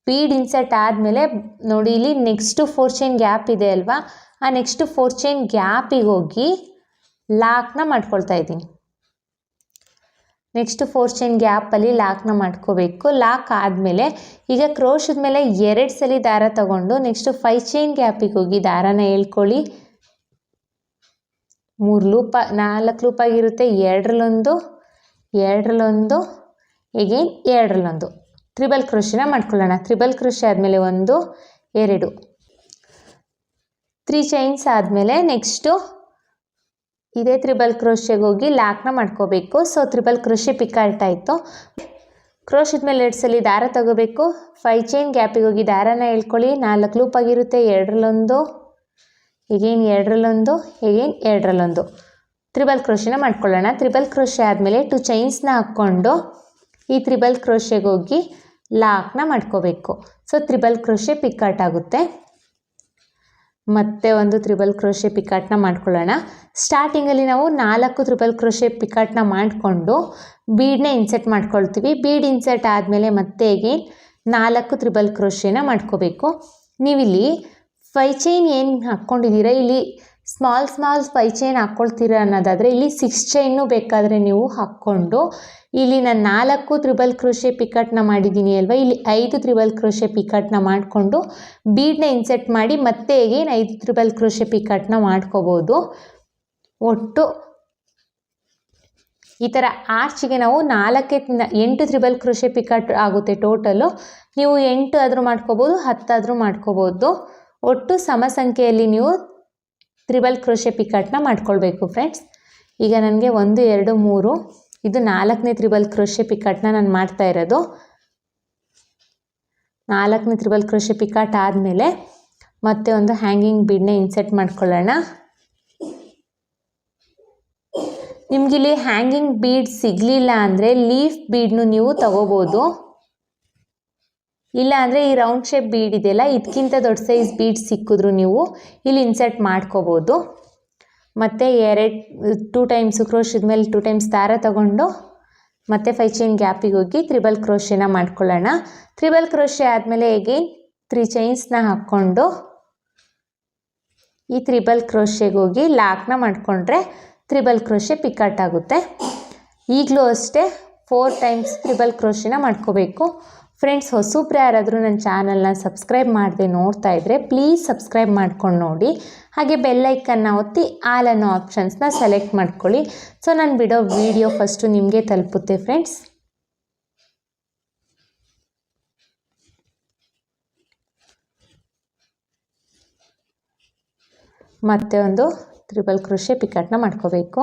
ಬೀಡ್ ಇನ್ಸರ್ಟ್ ಆದಮೇಲೆ ನೋಡಿ ಇಲ್ಲಿ ನೆಕ್ಸ್ಟು 4 ಚೈನ್ ಗ್ಯಾಪ್ ಇದೆ ಅಲ್ವಾ, ಆ ನೆಕ್ಸ್ಟು 4 ಚೈನ್ ಗ್ಯಾಪಿಗೆ ಹೋಗಿ ಲಾಕ್ನ ಮಾಡ್ಕೊಳ್ತಾ ಇದ್ದೀನಿ. ನೆಕ್ಸ್ಟ್ 4 ಚೈನ್ ಗ್ಯಾಪಲ್ಲಿ ಲಾಕ್ನ ಮಾಡ್ಕೋಬೇಕು. ಲಾಕ್ ಆದಮೇಲೆ ಈಗ ಕ್ರೋಶದ ಮೇಲೆ 2 ಸಲ ದಾರ ತಗೊಂಡು ನೆಕ್ಸ್ಟು 5 ಚೈನ್ ಗ್ಯಾಪಿಗೆ ಹೋಗಿ ದಾರನ ಎಳ್ಕೊಳ್ಳಿ. 3 ಲೂಪ 4 ಲೂಪಾಗಿರುತ್ತೆ. 2ರಲ್ಲೊಂದು, 2ರಲ್ಲೊಂದು, ಎಗೇನ್ 2ರಲ್ಲೊಂದು ಟ್ರಿಬಲ್ ಕ್ರೋಶೆನ ಮಾಡ್ಕೊಳ್ಳೋಣ. ಟ್ರಿಬಲ್ ಕ್ರೋಶೆ ಆದಮೇಲೆ 1 2 3 ಚೈನ್ಸ್ ಆದಮೇಲೆ ನೆಕ್ಸ್ಟು ಇದೇ ಟ್ರಿಬಲ್ ಕ್ರೋಶೆಗೆ ಹೋಗಿ ಲಾಕ್ನ ಮಾಡ್ಕೋಬೇಕು. ಸೊ ಟ್ರಿಬಲ್ ಕ್ರೋಶೆ ಪಿಕಾಟ್ ಆಯಿತು. ಕ್ರೋಶದ ಮೇಲೆ 2 ಸಲ ದಾರ ತಗೋಬೇಕು. 5 ಚೈನ್ ಗ್ಯಾಪಿಗೆ ಹೋಗಿ ದಾರನ ಎಳ್ಕೊಳ್ಳಿ. 4 ಲೂಪಾಗಿರುತ್ತೆ. 2ರಲ್ಲೊಂದು, ಎಗೇನ್ 2ರಲ್ಲೊಂದು, ಎಗೇನ್ 2ರಲ್ಲೊಂದು ಟ್ರಿಬಲ್ ಕ್ರೋಶೆನ ಮಾಡ್ಕೊಳ್ಳೋಣ. ಟ್ರಿಬಲ್ ಕ್ರೋಶೆ ಆದಮೇಲೆ 2 ಚೈನ್ಸ್ನ ಹಾಕ್ಕೊಂಡು ಈ ಟ್ರಿಬಲ್ ಕ್ರೋಶೆಗೆ ಹೋಗಿ ಲಾಕ್ನ ಮಾಡ್ಕೋಬೇಕು. ಸೊ ಟ್ರಿಬಲ್ ಕ್ರೋಶೆ ಪಿಕಾಟ್ ಆಗುತ್ತೆ. ಮತ್ತೆ ಒಂದು ಟ್ರಿಬಲ್ ಕ್ರೋಶೆ ಪಿಕಾಟ್ನ ಮಾಡ್ಕೊಳ್ಳೋಣ. ಸ್ಟಾರ್ಟಿಂಗಲ್ಲಿ ನಾವು 4 ಟ್ರಿಬಲ್ ಕ್ರೋಶೆ ಪಿಕಾಟ್ನ ಮಾಡಿಕೊಂಡು ಬೀಡನ್ನ ಇನ್ಸರ್ಟ್ ಮಾಡ್ಕೊಳ್ತೀವಿ. ಬೀಡ್ ಇನ್ಸರ್ಟ್ ಆದಮೇಲೆ ಮತ್ತೆ ಅಗೇನ್ 4 ಟ್ರಿಬಲ್ ಕ್ರೋಶೆನ ಮಾಡ್ಕೋಬೇಕು. ನೀವಿಲ್ಲಿ 5 ಚೈನ್ ಏನು ಹಾಕ್ಕೊಂಡಿದ್ದೀರಾ, ಇಲ್ಲಿ ಸ್ಮಾಲ್ 5 ಚೈನ್ ಹಾಕ್ಕೊಳ್ತೀರಾ ಅನ್ನೋದಾದರೆ ಇಲ್ಲಿ 6 ಚೈನು ಬೇಕಾದರೆ ನೀವು ಹಾಕ್ಕೊಂಡು, ಇಲ್ಲಿ ನಾನು 4 ಟ್ರಿಬಲ್ ಕ್ರೋಶೆ ಪಿಕಾಟ್ನ ಮಾಡಿದ್ದೀನಿ ಅಲ್ವಾ, ಇಲ್ಲಿ 5 ಟ್ರಿಬಲ್ ಕ್ರೋಶೆ ಪಿಕಾಟ್ನ ಮಾಡಿಕೊಂಡು ಬೀಡನ್ನ ಇನ್ಸರ್ಟ್ ಮಾಡಿ ಮತ್ತೆ ಅಗೇನ್ 5 ಟ್ರಿಬಲ್ ಕ್ರೋಶೆ ಪಿಕಾಟ್ನ ಮಾಡ್ಕೋಬೋದು. ಒಟ್ಟು ಈ ಥರ ಆರ್ಚಿಗೆ ನಾವು 8 ಟ್ರಿಬಲ್ ಕ್ರೋಶೆ ಪಿಕಾಟ್ ಆಗುತ್ತೆ ಟೋಟಲು. ನೀವು 8 ಆದರೂ ಮಾಡ್ಕೋಬೋದು, 10 ಆದರೂ ಮಾಡ್ಕೋಬೋದು. ಒಟ್ಟು ಸಮ ಸಂಖ್ಯೆಯಲ್ಲಿ ನೀವು ಟ್ರಿಬಲ್ ಕ್ರೋಶೆ ಪಿಕಾಟ್ನ ಮಾಡ್ಕೊಳ್ಬೇಕು ಫ್ರೆಂಡ್ಸ್. ಈಗ ನನಗೆ 1 2 3 ಇದು 4ನೇ ಟ್ರಿಬಲ್ ಕ್ರೋಶೆ ಪಿಕಾಟ್ನ ನಾನು ಮಾಡ್ತಾ ಇರೋದು. 4ನೇ ಟ್ರಿಬಲ್ ಕ್ರೋಶೆ ಪಿಕಾಟ್ ಆದಮೇಲೆ ಮತ್ತೆ ಒಂದು ಹ್ಯಾಂಗಿಂಗ್ ಬೀಡನ್ನ ಇನ್ಸರ್ಟ್ ಮಾಡ್ಕೊಳ್ಳೋಣ. ನಿಮಗಿಲ್ಲಿ ಹ್ಯಾಂಗಿಂಗ್ ಬೀಡ್ ಸಿಗಲಿಲ್ಲ ಅಂದರೆ ಲೀಫ್ ಬೀಡ್ನು ನೀವು ತಗೋಬೋದು. ಇಲ್ಲ ಅಂದರೆ ಈ ರೌಂಡ್ ಶೇಪ್ ಬೀಡ್ ಇದೆಯಲ್ಲ, ಇದಕ್ಕಿಂತ ದೊಡ್ಡ ಸೈಜ್ ಬೀಡ್ ಸಿಕ್ಕಿದ್ರು ನೀವು ಇಲ್ಲಿ ಇನ್ಸರ್ಟ್ ಮಾಡ್ಕೋಬೋದು. ಮತ್ತು 2 ಟೈಮ್ಸು ಕ್ರೋಶದ ಮೇಲೆ 2 ಟೈಮ್ಸ್ ದಾರ ತಗೊಂಡು ಮತ್ತೆ 5 ಚೈನ್ ಗ್ಯಾಪಿಗೆ ಹೋಗಿ ಟ್ರಿಬಲ್ ಕ್ರೋಶೆನ ಮಾಡ್ಕೊಳ್ಳೋಣ. ಟ್ರಿಬಲ್ ಕ್ರೋಶೆ ಆದಮೇಲೆ ಅಗೇನ್ 3 ಚೈನ್ಸ್ನ ಹಾಕ್ಕೊಂಡು ಈ ಟ್ರಿಬಲ್ ಕ್ರೋಶೆಗೆ ಹೋಗಿ ಲಾಕ್ನ ಮಾಡಿಕೊಂಡ್ರೆ ಟ್ರಿಬಲ್ ಕ್ರೋಶೆ ಪಿಕಾಟ್ ಆಗುತ್ತೆ. ಈಗಲೂ ಅಷ್ಟೇ 4 ಟೈಮ್ಸ್ ಟ್ರಿಬಲ್ ಕ್ರೋಶೆನ ಮಾಡ್ಕೋಬೇಕು. ಫ್ರೆಂಡ್ಸ್, ಹೊಸಬ್ರು ಯಾರಾದರೂ ನನ್ನ ಚಾನಲ್ನ ಸಬ್ಸ್ಕ್ರೈಬ್ ಮಾಡದೆ ನೋಡ್ತಾ ಇದ್ದರೆ ಪ್ಲೀಸ್ ಸಬ್ಸ್ಕ್ರೈಬ್ ಮಾಡ್ಕೊಂಡು ನೋಡಿ. ಹಾಗೆ ಬೆಲ್ಲೈಕನ್ನ ಒತ್ತಿ ಆಲ್ ಅನ್ನೋ ಆಪ್ಷನ್ಸ್ನ ಸೆಲೆಕ್ಟ್ ಮಾಡ್ಕೊಳ್ಳಿ. ಸೊ ನಾನು ಬಿಡೋ ವಿಡಿಯೋ ಫಸ್ಟು ನಿಮಗೆ ತಲುಪುತ್ತೆ ಫ್ರೆಂಡ್ಸ್. ಮತ್ತೆ ಒಂದು ಟ್ರಿಬಲ್ ಕ್ರೋಶೆ ಪಿಕಾಟ್ನ ಮಾಡ್ಕೋಬೇಕು.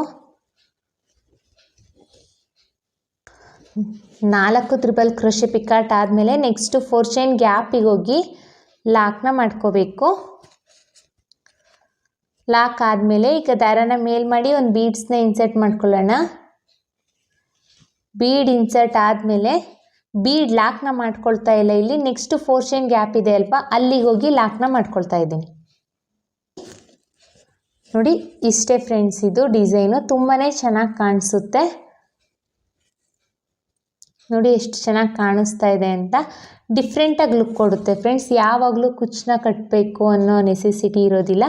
4 ಟ್ರಿಬಲ್ ಕ್ರೋಶೆ ಪಿಕಾಟ್ ಆದಮೇಲೆ ನೆಕ್ಸ್ಟು 4 ಚೈನ್ ಗ್ಯಾಪಿಗೆ ಹೋಗಿ ಲಾಕ್ನ ಮಾಡ್ಕೋಬೇಕು. ಲಾಕ್ ಆದಮೇಲೆ ಈಗ ದಾರನ ಮೇಲ್ ಮಾಡಿ ಒಂದು ಬೀಡ್ಸ್ನ ಇನ್ಸರ್ಟ್ ಮಾಡ್ಕೊಳ್ಳೋಣ. ಬೀಡ್ ಇನ್ಸರ್ಟ್ ಆದಮೇಲೆ ಬೀಡ್ ಲಾಕ್ನ ಮಾಡ್ಕೊಳ್ತಾ ಇಲ್ಲ, ಇಲ್ಲಿ ನೆಕ್ಸ್ಟು 4 ಚೈನ್ ಗ್ಯಾಪ್ ಇದೆ ಅಲ್ವಾ, ಅಲ್ಲಿಗೆ ಹೋಗಿ ಲಾಕ್ನ ಮಾಡ್ಕೊಳ್ತಾ ಇದ್ದೀನಿ. ನೋಡಿ ಇಷ್ಟೇ ಫ್ರೆಂಡ್ಸ್, ಇದು ಡಿಸೈನು ತುಂಬಾ ಚೆನ್ನಾಗಿ ಕಾಣಿಸುತ್ತೆ. ನೋಡಿ ಎಷ್ಟು ಚೆನ್ನಾಗಿ ಕಾಣಿಸ್ತಾ ಇದೆ ಅಂತ. ಡಿಫ್ರೆಂಟಾಗಿ ಲುಕ್ ಕೊಡುತ್ತೆ ಫ್ರೆಂಡ್ಸ್. ಯಾವಾಗಲೂ ಕುಚ್ಚನ್ನ ಕಟ್ಟಬೇಕು ಅನ್ನೋ ನೆಸೆಸಿಟಿ ಇರೋದಿಲ್ಲ.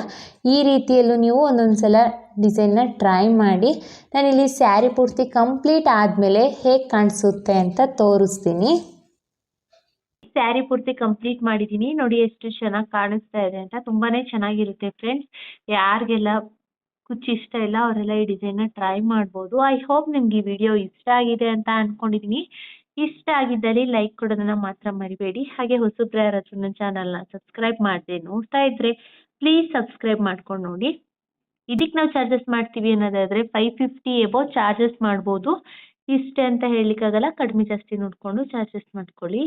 ಈ ರೀತಿಯಲ್ಲೂ ನೀವು ಒಂದೊಂದು ಸಲ ಡಿಸೈನ್ನ ಟ್ರೈ ಮಾಡಿ. ನಾನಿಲ್ಲಿ ಸ್ಯಾರಿ ಪೂರ್ತಿ ಕಂಪ್ಲೀಟ್ ಆದಮೇಲೆ ಹೇಗೆ ಕಾಣಿಸುತ್ತೆ ಅಂತ ತೋರಿಸ್ತೀನಿ. ಸ್ಯಾರಿ ಪೂರ್ತಿ ಕಂಪ್ಲೀಟ್ ಮಾಡಿದ್ದೀನಿ. ನೋಡಿ ಎಷ್ಟು ಚೆನ್ನಾಗಿ ಕಾಣಿಸ್ತಾ ಇದೆ ಅಂತ. ತುಂಬಾ ಚೆನ್ನಾಗಿರುತ್ತೆ ಫ್ರೆಂಡ್ಸ್. ಯಾರಿಗೆಲ್ಲ ಕುಚ್ಚು ಇಷ್ಟ ಇಲ್ಲ ಅವರೆಲ್ಲ ಈ ಡಿಸೈನ್ನ ಟ್ರೈ ಮಾಡ್ಬೋದು. ಐ ಹೋಪ್ ನಿಮ್ಗೆ ಈ ವಿಡಿಯೋ ಇಷ್ಟ ಆಗಿದೆ ಅಂತ ಅಂದ್ಕೊಂಡಿದ್ದೀನಿ. ಇಷ್ಟ ಆಗಿದ್ದಲ್ಲಿ ಲೈಕ್ ಕೊಡೋದನ್ನ ಮಾತ್ರ ಮರಿಬೇಡಿ. ಹಾಗೆ ಹೊಸಬ್ರು ಯಾರಾದರೂ ನನ್ನ ಚಾನಲ್ನ ಸಬ್ಸ್ಕ್ರೈಬ್ ಮಾಡದೆ ನೋಡ್ತಾ ಇದ್ರೆ ಪ್ಲೀಸ್ ಸಬ್ಸ್ಕ್ರೈಬ್ ಮಾಡ್ಕೊಂಡು ನೋಡಿ. ಇದಕ್ಕೆ ನಾವು ಚಾರ್ಜಸ್ ಮಾಡ್ತೀವಿ ಅನ್ನೋದಾದರೆ 550 ಎಬೋ ಚಾರ್ಜಸ್ ಮಾಡ್ಬೋದು. ಇಷ್ಟೇ ಅಂತ ಹೇಳಲಿಕ್ಕಾಗಲ್ಲ, ಕಡಿಮೆ ಜಾಸ್ತಿ ನೋಡಿಕೊಂಡು ಚಾರ್ಜಸ್ ಮಾಡ್ಕೊಳ್ಳಿ.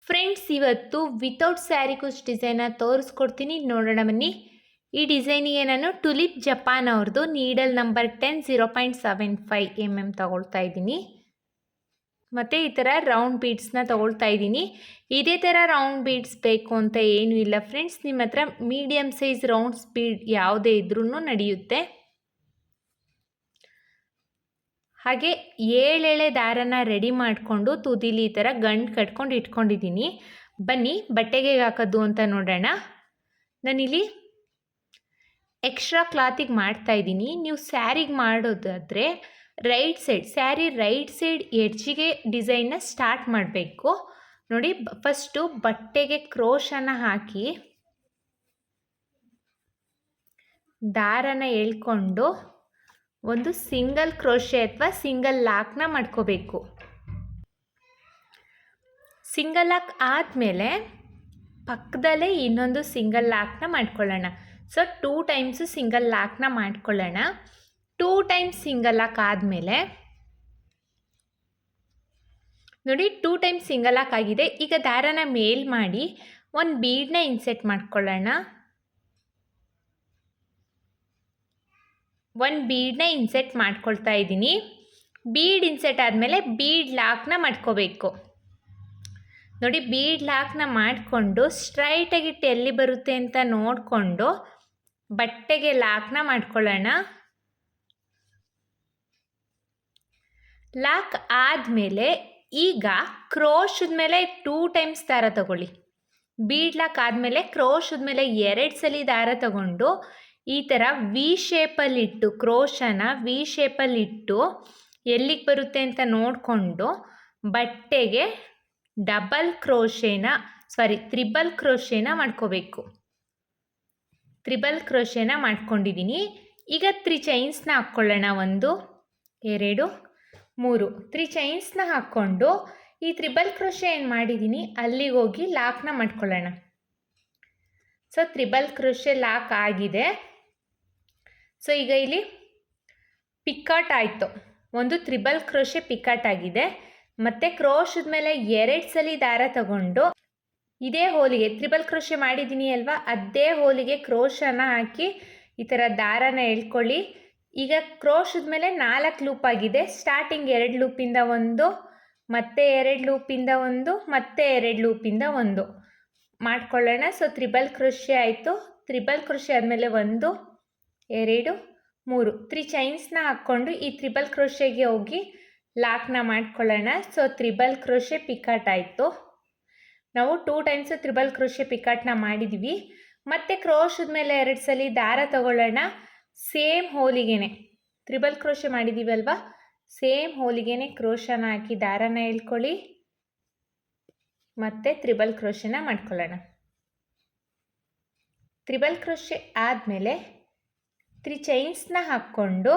ಫ್ರೆಂಡ್ಸ್, ಇವತ್ತು ವಿತೌಟ್ ಸ್ಯಾರಿ ಕುಚ್ ಡಿಸೈನ ತೋರಿಸ್ಕೊಡ್ತೀನಿ, ನೋಡೋಣ ಬನ್ನಿ. ಈ ಡಿಸೈನಿಗೆ ನಾನು ಟುಲಿಪ್ ಜಪಾನ್ ಅವ್ರದ್ದು ನೀಡಲ್ ನಂಬರ್ 10 0.75 mm ತಗೊಳ್ತಾ ಇದ್ದೀನಿ. ಮತ್ತು ಈ ಥರ ರೌಂಡ್ ಬೀಡ್ಸ್ನ ತೊಗೊಳ್ತಾ ಇದ್ದೀನಿ. ಇದೇ ಥರ ರೌಂಡ್ ಬೀಡ್ಸ್ ಬೇಕು ಅಂತ ಏನೂ ಇಲ್ಲ ಫ್ರೆಂಡ್ಸ್, ನಿಮ್ಮ ಹತ್ರ ಮೀಡಿಯಮ್ ಸೈಜ್ ರೌಂಡ್ಸ್ ಬೀಡ್ ಯಾವುದೇ ಇದ್ರೂ ನಡೆಯುತ್ತೆ. ಹಾಗೆ 7 ಎಳೆ ದಾರನ ರೆಡಿ ಮಾಡಿಕೊಂಡು ತುದಿಲಿ ಈ ಥರ ಗಂಟು ಕಟ್ಕೊಂಡು ಇಟ್ಕೊಂಡಿದ್ದೀನಿ. ಬನ್ನಿ ಬಟ್ಟೆಗೆ ಹಾಕೋದು ಅಂತ ನೋಡೋಣ. ನಾನಿಲ್ಲಿ ಎಕ್ಸ್ಟ್ರಾ ಕ್ಲಾತಿಗೆ ಮಾಡ್ತಾಯಿದ್ದೀನಿ. ನೀವು ಸ್ಯಾರಿಗೆ ಮಾಡೋದಾದರೆ right side, sari right side ಎಡ್ಜಿಗೆ ಡಿಸೈನ್ನ ಸ್ಟಾರ್ಟ್ ಮಾಡಬೇಕು. ನೋಡಿ, ಫಸ್ಟು ಬಟ್ಟೆಗೆ ಕ್ರೋಶನ ಹಾಕಿ ದಾರನ ಎಳ್ಕೊಂಡು ಒಂದು ಸಿಂಗಲ್ ಕ್ರೋಶೆ ಅಥವಾ ಸಿಂಗಲ್ ಲಾಕ್ನ ಮಾಡ್ಕೋಬೇಕು. ಸಿಂಗಲ್ ಲಾಕ್ ಆದಮೇಲೆ ಪಕ್ಕದಲ್ಲೇ ಇನ್ನೊಂದು ಸಿಂಗಲ್ ಲಾಕ್ನ ಮಾಡ್ಕೊಳ್ಳೋಣ. ಸೊ 2 ಟೈಮ್ಸು ಸಿಂಗಲ್ ಲಾಕ್ನ ಮಾಡ್ಕೊಳ್ಳೋಣ. 2 ಟೈಮ್ಸ್ ಸಿಂಗಲ್ ಲಾಕ್ ಆದಮೇಲೆ ನೋಡಿ 2 ಟೈಮ್ಸ್ ಸಿಂಗಲ್ ಲಾಕ್ ಆಗಿದೆ. ಈಗ ದಾರನ ಮೇಲ್ ಮಾಡಿ ಒಂದು ಬೀಡನ್ನ ಇನ್ಸೆಟ್ ಮಾಡ್ಕೊಳ್ಳೋಣ. ಒಂದು ಬೀಡನ್ನ ಇನ್ಸೆಟ್ ಮಾಡ್ಕೊಳ್ತಾ ಇದ್ದೀನಿ. ಬೀಡ್ ಇನ್ಸೆಟ್ ಆದಮೇಲೆ ಬೀಡ್ ಲಾಕ್ನ ಮಾಡ್ಕೋಬೇಕು. ನೋಡಿ, ಬೀಡ್ ಲಾಕ್ನ ಮಾಡಿಕೊಂಡು ಸ್ಟ್ರೈಟಾಗಿಟ್ಟು ಎಲ್ಲಿ ಬರುತ್ತೆ ಅಂತ ನೋಡಿಕೊಂಡು ಬಟ್ಟೆಗೆ ಲಾಕ್ನ ಮಾಡ್ಕೊಳ್ಳೋಣ. ಲಾಕ್ ಆದಮೇಲೆ ಈಗ ಕ್ರೋಶದ ಮೇಲೆ 2 ಟೈಮ್ಸ್ ದಾರ ತಗೊಳ್ಳಿ. ಬೀಡ್ ಲಾಕ್ ಆದಮೇಲೆ ಕ್ರೋಶದ ಮೇಲೆ 2 ಸಲ ದಾರ ತಗೊಂಡು ಈ ಥರ ವಿ ಶೇಪಲ್ಲಿಟ್ಟು, ಕ್ರೋಶನ ವಿ ಶೇಪಲ್ಲಿಟ್ಟು ಎಲ್ಲಿಗೆ ಬರುತ್ತೆ ಅಂತ ನೋಡಿಕೊಂಡು ಬಟ್ಟೆಗೆ ತ್ರಿಬಲ್ ಕ್ರೋಶೇನ ಮಾಡ್ಕೋಬೇಕು. ತ್ರಿಬಲ್ ಕ್ರೋಶೇನ ಮಾಡ್ಕೊಂಡಿದ್ದೀನಿ. ಈಗ 3 ಚೈನ್ಸ್ನ ಹಾಕ್ಕೊಳ್ಳೋಣ. 1 2 3 3 ಚೈನ್ಸ್ನ ಹಾಕ್ಕೊಂಡು ಈ ತ್ರಿಬಲ್ ಕ್ರೋಶೆ ಏನು ಮಾಡಿದ್ದೀನಿ ಅಲ್ಲಿಗೆ ಹೋಗಿ ಲಾಕ್ನ ಮಾಡ್ಕೊಳ್ಳೋಣ. ಸೊ ತ್ರಿಬಲ್ ಕ್ರೋಶೆ ಲಾಕ್ ಆಗಿದೆ. ಸೊ ಈಗ ಇಲ್ಲಿ ಪಿಕಾಟ್ ಆಯಿತು. ಒಂದು ತ್ರಿಬಲ್ ಕ್ರೋಶೆ ಪಿಕಾಟ್ ಆಗಿದೆ. ಮತ್ತು ಕ್ರೋಶದ ಮೇಲೆ 2 ಸಲ ದಾರ ತಗೊಂಡು ಇದೇ ಹೋಲಿಗೆ ತ್ರಿಬಲ್ ಕ್ರೋಶೆ ಮಾಡಿದ್ದೀನಿ ಅಲ್ವಾ, ಅದೇ ಹೋಲಿಗೆ ಕ್ರೋಶನ ಹಾಕಿ ಈ ಥರ ದಾರನ ಎಳ್ಕೊಳ್ಳಿ. ಈಗ ಕ್ರೋಶದ ಮೇಲೆ 4 ಲೂಪ್ ಆಗಿದೆ. ಸ್ಟಾರ್ಟಿಂಗ್ 2 ಲೂಪಿಂದ 1, ಮತ್ತೆ 2 ಲೂಪಿಂದ 1, ಮತ್ತೆ 2 ಲೂಪಿಂದ 1 ಮಾಡ್ಕೊಳ್ಳೋಣ. ಸೊ ತ್ರಿಬಲ್ ಕ್ರೋಶೆ ಆಯಿತು. ತ್ರಿಬಲ್ ಕ್ರೋಶೆ ಆದಮೇಲೆ 1 2 3 3 ಚೈನ್ಸ್ನ ಹಾಕ್ಕೊಂಡು ಈ ತ್ರಿಬಲ್ ಕ್ರೋಶೆಗೆ ಹೋಗಿ ಲಾಕ್ನ ಮಾಡ್ಕೊಳ್ಳೋಣ. ಸೊ ತ್ರಿಬಲ್ ಕ್ರೋಶೆ ಪಿಕಾಟ್ ಆಯಿತು. ನಾವು 2 ಟೈಮ್ಸು ತ್ರಿಬಲ್ ಕ್ರೋಶೆ ಪಿಕಾಟ್ನ ಮಾಡಿದ್ವಿ. ಮತ್ತು ಕ್ರೋಶದ ಮೇಲೆ 2 ಸಲ ದಾರ ತಗೊಳ್ಳೋಣ. ಸೇಮ್ ಹೋಲಿಗೆನೆ ತ್ರಿಬಲ್ ಕ್ರೋಶೆ ಮಾಡಿದ್ದೀವಲ್ವ, ಸೇಮ್ ಹೋಲಿಗೆನೆ ಕ್ರೋಶನ ಹಾಕಿ ದಾರನ ಎಳ್ಕೊಳ್ಳಿ. ಮತ್ತು ತ್ರಿಬಲ್ ಕ್ರೋಶೆನ ಮಾಡ್ಕೊಳ್ಳೋಣ. ತ್ರಿಬಲ್ ಕ್ರೋಶೆ ಆದಮೇಲೆ 3 ಚೈನ್ಸ್ನ ಹಾಕ್ಕೊಂಡು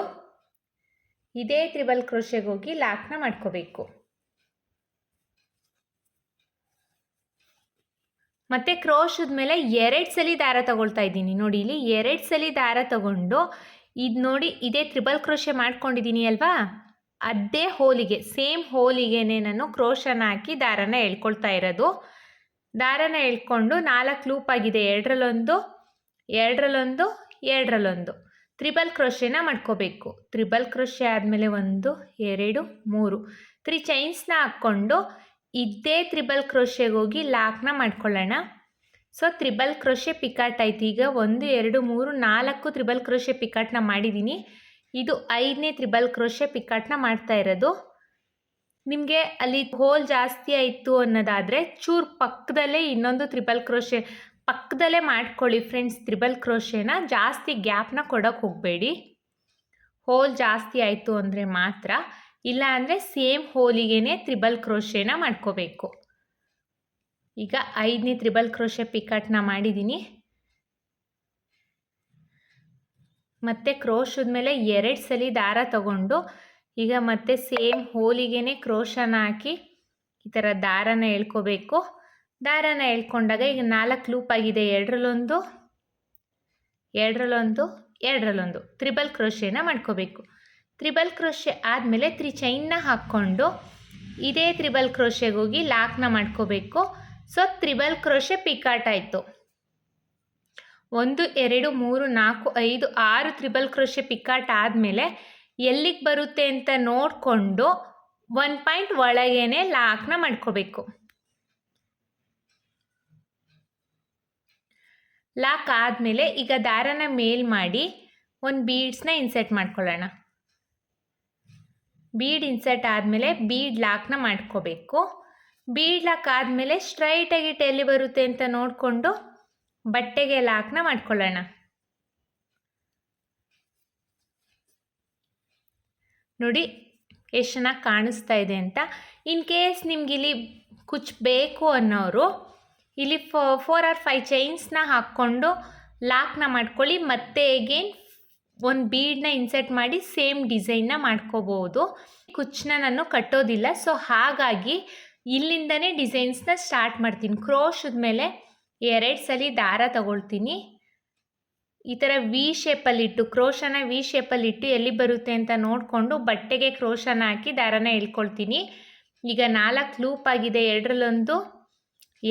ಇದೇ ತ್ರಿಬಲ್ ಕ್ರೋಶೆಗೆ ಹೋಗಿ ಲಾಕ್ನ ಮಾಡ್ಕೋಬೇಕು. ಮತ್ತು ಕ್ರೋಶದ ಮೇಲೆ 2 ಸಲ ದಾರ ತಗೊಳ್ತಾ ಇದ್ದೀನಿ. ನೋಡಿ, ಇಲ್ಲಿ 2 ಸಲ ದಾರ ತಗೊಂಡು ಇದು ನೋಡಿ ಇದೇ ತ್ರಿಬಲ್ ಕ್ರೋಶೆ ಮಾಡ್ಕೊಂಡಿದ್ದೀನಿ ಅಲ್ವಾ, ಅದೇ ಹೋಲಿಗೆ ಸೇಮ್ ಹೋಲಿಗೆನೇ ನಾನು ಕ್ರೋಶನ ಹಾಕಿ ದಾರನ ಎಳ್ಕೊಳ್ತಾ ಇರೋದು. ದಾರನ ಎಳ್ಕೊಂಡು 4 ಲೂಪ್ ಆಗಿದೆ. 2ರಲ್ಲೊಂದು 2ರಲ್ಲೊಂದು 2ರಲ್ಲೊಂದು ತ್ರಿಬಲ್ ಕ್ರೋಶೆನ ಮಾಡ್ಕೋಬೇಕು. ತ್ರಿಬಲ್ ಕ್ರೋಶೆ ಆದಮೇಲೆ 1 2 3 3 ಚೈನ್ಸ್ನ ಹಾಕ್ಕೊಂಡು ಇದೇ ತ್ರಿಬಲ್ ಕ್ರೋಶೆಗೆ ಹೋಗಿ ಲಾಕ್ನ ಮಾಡ್ಕೊಳ್ಳೋಣ. ಸೊ ತ್ರಿಬಲ್ ಕ್ರೋಶೆ ಪಿಕಾಟ್ ಆಯ್ತು. ಈಗ 1 2 3 4 ತ್ರಿಬಲ್ ಕ್ರೋಶೆ ಪಿಕಾಟ್ನ ಮಾಡಿದ್ದೀನಿ. ಇದು 5ನೇ ತ್ರಿಬಲ್ ಕ್ರೋಶೆ ಪಿಕಾಟ್ನ ಮಾಡ್ತಾ ಇರೋದು. ನಿಮಗೆ ಅಲ್ಲಿ ಹೋಲ್ ಜಾಸ್ತಿ ಆಯಿತು ಅನ್ನೋದಾದರೆ ಚೂರು ಪಕ್ಕದಲ್ಲೇ ಇನ್ನೊಂದು ತ್ರಿಬಲ್ ಕ್ರೋಶೆ ಪಕ್ಕದಲ್ಲೇ ಮಾಡ್ಕೊಳ್ಳಿ ಫ್ರೆಂಡ್ಸ್. ತ್ರಿಬಲ್ ಕ್ರೋಶೆನ ಜಾಸ್ತಿ ಗ್ಯಾಪ್ನ ಕೊಡೋಕ್ಕೆ ಹೋಗಬೇಡಿ. ಹೋಲ್ ಜಾಸ್ತಿ ಆಯಿತು ಅಂದರೆ ಮಾತ್ರ, ಇಲ್ಲ ಅಂದರೆ ಸೇಮ್ ಹೋಲಿಗೆನೇ ತ್ರಿಬಲ್ ಕ್ರೋಶೆನ ಮಾಡ್ಕೋಬೇಕು. ಈಗ 5ನೇ ತ್ರಿಬಲ್ ಕ್ರೋಶೆ ಪಿಕಾಟ್ನ ಮಾಡಿದ್ದೀನಿ. ಮತ್ತು ಕ್ರೋಶದ ಮೇಲೆ 2 ಸಲ ದಾರ ತಗೊಂಡು ಈಗ ಮತ್ತೆ ಸೇಮ್ ಹೋಲಿಗೆನೇ ಕ್ರೋಶನ ಹಾಕಿ ಈ ಥರ ದಾರನ ಎಳ್ಕೋಬೇಕು. ದಾರಾನ ಎಳ್ಕೊಂಡಾಗ ಈಗ 4 ಲೂಪ್ ಆಗಿದೆ. ಎರಡರಲ್ಲೊಂದು, ಎರಡರಲ್ಲೊಂದು, ಎರಡರಲ್ಲೊಂದು ತ್ರಿಬಲ್ ಕ್ರೋಶೆನ ಮಾಡ್ಕೋಬೇಕು. ತ್ರಿಬಲ್ ಕ್ರೋಶೆ ಆದಮೇಲೆ 3 ಚೈನ್ನ ಹಾಕ್ಕೊಂಡು ಇದೇ ತ್ರಿಬಲ್ ಕ್ರೋಶೆಗೆ ಹೋಗಿ ಲಾಕ್ನ ಮಾಡ್ಕೋಬೇಕು. ಸೊ ತ್ರಿಬಲ್ ಕ್ರೋಶೆ ಪಿಕಾಟ್ ಆಯಿತು. 1 2 3 4 5 6 ತ್ರಿಬಲ್ ಕ್ರೋಶೆ ಪಿಕಾಟ್ ಆದಮೇಲೆ ಎಲ್ಲಿಗೆ ಬರುತ್ತೆ ಅಂತ ನೋಡಿಕೊಂಡು 1 ಪಾಯಿಂಟ್ ಒಳಗೇನೆ ಲಾಕ್ನ ಮಾಡ್ಕೋಬೇಕು. ಲಾಕ್ ಆದಮೇಲೆ ಈಗ ದಾರನ ಮೇಲ್ ಮಾಡಿ ಒಂದು ಬೀಡ್ಸ್ನ ಇನ್ಸರ್ಟ್ ಮಾಡ್ಕೊಳ್ಳೋಣ. ಬೀಡ್ ಇನ್ಸರ್ಟ್ ಆದಮೇಲೆ ಬೀಡ್ ಲಾಕ್ನ ಮಾಡ್ಕೋಬೇಕು. ಬೀಡ್ ಲಾಕ್ ಆದಮೇಲೆ ಸ್ಟ್ರೈಟಾಗಿ ಎಲ್ಲಿ ಬರುತ್ತೆ ಅಂತ ನೋಡಿಕೊಂಡು ಬಟ್ಟೆಗೆ ಲಾಕ್ನ ಮಾಡ್ಕೊಳ್ಳೋಣ. ನೋಡಿ ಎಷ್ಟು ಚೆನ್ನಾಗಿ ಕಾಣಿಸ್ತಾ ಇದೆ ಅಂತ. ಇನ್ ಕೇಸ್ ನಿಮ್ಗಿಲ್ಲಿ ಕುಚ್ ಬೇಕು ಅನ್ನೋರು ಇಲ್ಲಿ 4 or 5 ಚೈನ್ಸ್ನ ಹಾಕ್ಕೊಂಡು ಲಾಕ್ನ ಮಾಡ್ಕೊಳ್ಳಿ. ಮತ್ತೆ ಅಗೇನ್ ಒಂದು ಬೀಡನ್ನ ಇನ್ಸರ್ಟ್ ಮಾಡಿ ಸೇಮ್ ಡಿಸೈನ್ನ ಮಾಡ್ಕೋಬೋದು. ಕುಚ್ಚನ್ನ ನಾನು ಕಟ್ಟೋದಿಲ್ಲ, ಸೊ ಹಾಗಾಗಿ ಇಲ್ಲಿಂದನೇ ಡಿಸೈನ್ಸ್ನ ಸ್ಟಾರ್ಟ್ ಮಾಡ್ತೀನಿ. ಕ್ರೋಶದ ಮೇಲೆ 2 ಸಲ ದಾರ ತಗೊಳ್ತೀನಿ. ಈ ಥರ ವಿ ಶೇಪಲ್ಲಿಟ್ಟು ಕ್ರೋಶನ ವಿ ಶೇಪಲ್ಲಿಟ್ಟು ಎಲ್ಲಿ ಬರುತ್ತೆ ಅಂತ ನೋಡಿಕೊಂಡು ಬಟ್ಟೆಗೆ ಕ್ರೋಶನ ಹಾಕಿ ದಾರನ ಎಳ್ಕೊಳ್ತೀನಿ. ಈಗ 4 ಲೂಪ್ ಆಗಿದೆ. ಎರಡರಲ್ಲೊಂದು,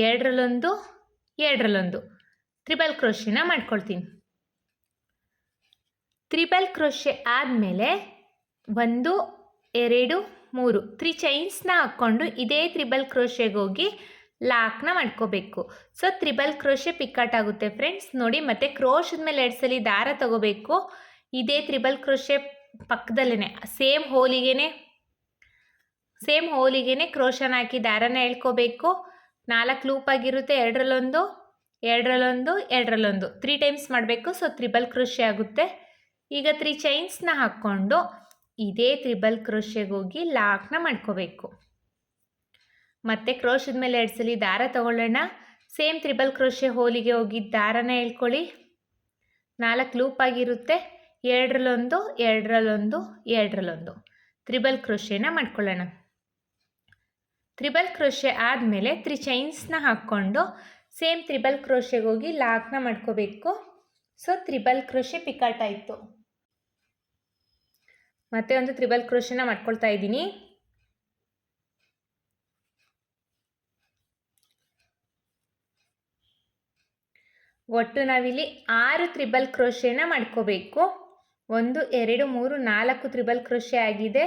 ಎರಡರಲ್ಲೊಂದು, ಎರಡರಲ್ಲೊಂದು ತ್ರಿಬಲ್ ಕ್ರೋಶೆನ ಮಾಡ್ಕೊಳ್ತೀನಿ. ತ್ರಿಬಲ್ ಕ್ರೋಶೆ ಆದಮೇಲೆ 1 2 3 3 ಚೈನ್ಸ್ನ ಹಾಕ್ಕೊಂಡು ಇದೇ ತ್ರಿಬಲ್ ಕ್ರೋಶೆಗೆ ಹೋಗಿ ಲಾಕ್ನ ಮಾಡ್ಕೋಬೇಕು. ಸೊ ತ್ರಿಬಲ್ ಕ್ರೋಶೆ ಪಿಕಾಟ್ ಆಗುತ್ತೆ ಫ್ರೆಂಡ್ಸ್. ನೋಡಿ ಮತ್ತೆ ಕ್ರೋಶದ ಮೇಲೆ 2 ಸಲ ದಾರ ತಗೋಬೇಕು. ಇದೇ ತ್ರಿಬಲ್ ಕ್ರೋಶೆ ಪಕ್ಕದಲ್ಲೇ ಸೇಮ್ ಹೋಲಿಗೆನೆ ಕ್ರೋಶನ ಹಾಕಿ ದಾರನ ಎಳ್ಕೋಬೇಕು. 4 ಲೂಪ್ ಆಗಿರುತ್ತೆ. ಎರಡರಲ್ಲೊಂದು, ಎರಡರಲ್ಲೊಂದು, ಎರಡರಲ್ಲೊಂದು 3 ಟೈಮ್ಸ್ ಮಾಡಬೇಕು. ಸೊ ತ್ರಿಬಲ್ ಕ್ರೋಶೆ ಆಗುತ್ತೆ. ಈಗ 3 ಚೈನ್ಸ್ನ ಹಾಕ್ಕೊಂಡು ಇದೇ ತ್ರಿಬಲ್ ಕ್ರೋಶೆಗೆ ಹೋಗಿ ಲಾಕ್ನ ಮಾಡ್ಕೋಬೇಕು. ಮತ್ತು ಕ್ರೋಶದ ಮೇಲೆ 2 ಸಲ ದಾರ ತಗೊಳ್ಳೋಣ. ಸೇಮ್ ತ್ರಿಬಲ್ ಕ್ರೋಶೆ ಹೋಲಿಗೆ ಹೋಗಿ ದಾರನ ಎಳ್ಕೊಳ್ಳಿ. 4 ಲೂಪ್ ಆಗಿರುತ್ತೆ. ಎರಡರಲ್ಲೊಂದು, ಎರಡರಲ್ಲೊಂದು, ಎರಡರಲ್ಲೊಂದು ತ್ರಿಬಲ್ ಕ್ರೋಶೆನ ಮಾಡ್ಕೊಳ್ಳೋಣ. ತ್ರಿಬಲ್ ಕ್ರೋಶೆ ಆದಮೇಲೆ 3 ಚೈನ್ಸ್ನ ಹಾಕ್ಕೊಂಡು ಸೇಮ್ ತ್ರಿಬಲ್ ಕ್ರೋಶೆಗೆ ಹೋಗಿ ಲಾಕ್ನ ಮಾಡ್ಕೋಬೇಕು. ಸೊ ತ್ರಿಬಲ್ ಕ್ರೋಶೆ ಪಿಕಾಟ್ ಆಯಿತು. ಮತ್ತೆ ಒಂದು ತ್ರಿಬಲ್ ಕ್ರೋಶೆನ ಮಾಡ್ಕೊಳ್ತಾ ಇದ್ದೀನಿ. ಒಟ್ಟು ನಾವಿಲ್ಲಿ 6 ತ್ರಿಬಲ್ ಕ್ರೋಶೆನ ಮಾಡ್ಕೋಬೇಕು. 1 2 3 4 ತ್ರಿಬಲ್ ಕ್ರೋಶೆ ಆಗಿದೆ.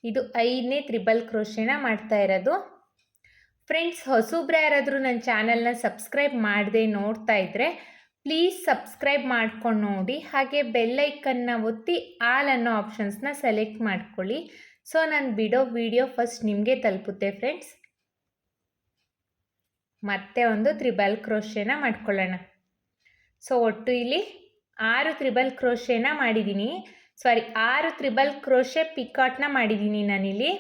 ಇದು 5ನೇ ತ್ರಿಬಲ್ ಕ್ರೋಶೆನ ಮಾಡ್ತಾ ಇರೋದು. ಫ್ರೆಂಡ್ಸ್, ಹೊಸಬ್ರು ಯಾರಾದರೂ ನನ್ನ ಚಾನಲ್ನ ಸಬ್ಸ್ಕ್ರೈಬ್ ಮಾಡದೆ ನೋಡ್ತಾ ಇದ್ದರೆ ಪ್ಲೀಸ್ ಸಬ್ಸ್ಕ್ರೈಬ್ ಮಾಡ್ಕೊಂಡು ನೋಡಿ. ಹಾಗೆ ಬೆಲ್ಲೈಕನ್ನ ಒತ್ತಿ ಆಲ್ ಅನ್ನೋ ಆಪ್ಷನ್ಸ್ನ ಸೆಲೆಕ್ಟ್ ಮಾಡ್ಕೊಳ್ಳಿ. ಸೊ ನಾನು ಬಿಡೋ ವಿಡಿಯೋ ಫಸ್ಟ್ ನಿಮಗೆ ತಲುಪುತ್ತೆ ಫ್ರೆಂಡ್ಸ್. ಮತ್ತೆ ಒಂದು ತ್ರಿಬಲ್ ಕ್ರೋಶೆನ ಮಾಡ್ಕೊಳ್ಳೋಣ. ಸೊ ಒಟ್ಟು ಇಲ್ಲಿ 6 ತ್ರಿಬಲ್ ಕ್ರೋಶೆನ ಮಾಡಿದ್ದೀನಿ. 6 ತ್ರಿಬಲ್ ಕ್ರೋಶೆ ಪಿಕಾಟ್ನ ಮಾಡಿದ್ದೀನಿ ನಾನಿಲ್ಲಿ.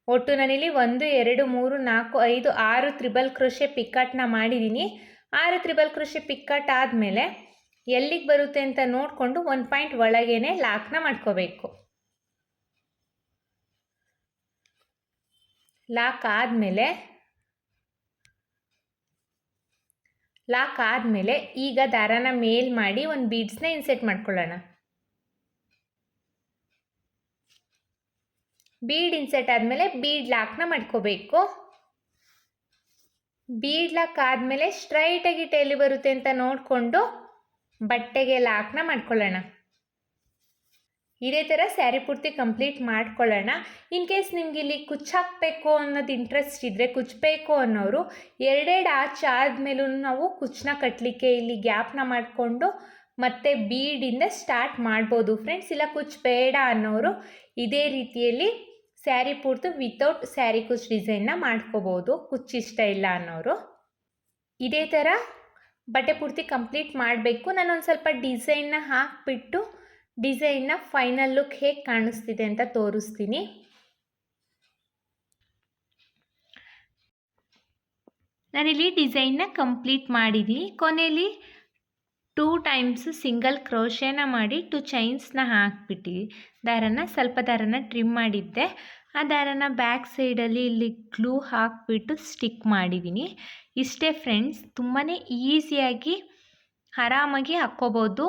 ಒಟ್ಟು ನಾನಿಲ್ಲಿ 1 2 3 4 5 6 ತ್ರಿಬಲ್ ಕ್ರೋಶೆ ಪಿಕಾಟ್ನ ಮಾಡಿದ್ದೀನಿ. 6 ತ್ರಿಬಲ್ ಕ್ರೋಶೆ ಪಿಕಾಟ್ ಆದಮೇಲೆ ಎಲ್ಲಿಗೆ ಬರುತ್ತೆ ಅಂತ ನೋಡಿಕೊಂಡು 1 ಪಾಯಿಂಟ್ ಒಳಗೇನೆ ಲಾಕ್ನ ಮಾಡ್ಕೋಬೇಕು. ಲಾಕ್ ಆದಮೇಲೆ ಈಗ ದಾರಾನ ಮೇಲ್ ಮಾಡಿ ಒಂದು ಬೀಡ್ಸ್ನ ಇನ್ಸೆಟ್ ಮಾಡ್ಕೊಳ್ಳೋಣ. ಬೀಡ್ ಇನ್ಸೆಟ್ ಆದಮೇಲೆ ಬೀಡ್ ಲಾಕ್ನ ಮಾಡ್ಕೋಬೇಕು. ಬೀಡ್ ಲಾಕ್ ಆದಮೇಲೆ ಸ್ಟ್ರೈಟಾಗಿ ಎಲ್ಲಿ ಬರುತ್ತೆ ಅಂತ ನೋಡಿಕೊಂಡು ಬಟ್ಟೆಗೆ ಲಾಕ್ನ ಮಾಡ್ಕೊಳ್ಳೋಣ. ಇದೇ ಥರ ಸ್ಯಾರಿ ಪೂರ್ತಿ ಕಂಪ್ಲೀಟ್ ಮಾಡ್ಕೊಳ್ಳೋಣ. ಇನ್ ಕೇಸ್ ನಿಮ್ಗೆ ಇಲ್ಲಿ ಕುಚ್ಚು ಹಾಕಬೇಕು ಅನ್ನೋದು ಇಂಟ್ರೆಸ್ಟ್ ಇದ್ದರೆ, ಕುಚ್ಚಬೇಕು ಅನ್ನೋರು 2 ಆಚೆ ಆದಮೇಲೂ ನಾವು ಕುಚ್ಚನ್ನ ಕಟ್ಟಲಿಕ್ಕೆ ಇಲ್ಲಿ ಗ್ಯಾಪ್ನ ಮಾಡಿಕೊಂಡು ಮತ್ತು ಬೀಡಿಂದ ಸ್ಟಾರ್ಟ್ ಮಾಡ್ಬೋದು ಫ್ರೆಂಡ್ಸ್. ಇಲ್ಲ ಕುಚ್ಚು ಬೇಡ ಅನ್ನೋರು ಇದೇ ರೀತಿಯಲ್ಲಿ ಸ್ಯಾರಿ ಪೂರ್ತಿ ವಿತೌಟ್ ಸ್ಯಾರಿ ಕುಚ್ಚು ಡಿಸೈನ್ನ ಮಾಡ್ಕೋಬೋದು, ಕುಚ್ಚು ಇಷ್ಟ ಇಲ್ಲ ಅನ್ನೋರು. ಇದೇ ಥರ ಬಟ್ಟೆ ಪೂರ್ತಿ ಕಂಪ್ಲೀಟ್ ಮಾಡಬೇಕು. ನಾನೊಂದು ಸ್ವಲ್ಪ ಡಿಸೈನ್ನ ಹಾಕಿಬಿಟ್ಟು ಡಿಸೈನ್ನ ಫೈನಲ್ ಲುಕ್ ಹೇಗೆ ಕಾಣಿಸ್ತಿದೆ ಅಂತ ತೋರಿಸ್ತೀನಿ. ನಾನಿಲ್ಲಿ ಡಿಸೈನ್ನ ಕಂಪ್ಲೀಟ್ ಮಾಡಿದ್ದೀನಿ. ಕೊನೆಯಲ್ಲಿ 2 ಟೈಮ್ಸ್ ಸಿಂಗಲ್ ಕ್ರೋಶೇನ ಮಾಡಿ 2 ಚೈನ್ಸ್ನ ಹಾಕ್ಬಿಟ್ಟು ದಾರನ ಸ್ವಲ್ಪ ದಾರನ ಟ್ರಿಮ್ ಮಾಡಿದ್ದೆ. ಆ ದಾರನ ಬ್ಯಾಕ್ ಸೈಡಲ್ಲಿ ಇಲ್ಲಿ ಗ್ಲೂ ಹಾಕಿಬಿಟ್ಟು ಸ್ಟಿಕ್ ಮಾಡಿದ್ದೀನಿ. ಇಷ್ಟೇ ಫ್ರೆಂಡ್ಸ್, ತುಂಬಾ ಈಸಿಯಾಗಿ ಆರಾಮಾಗಿ ಹಾಕ್ಕೋಬೋದು.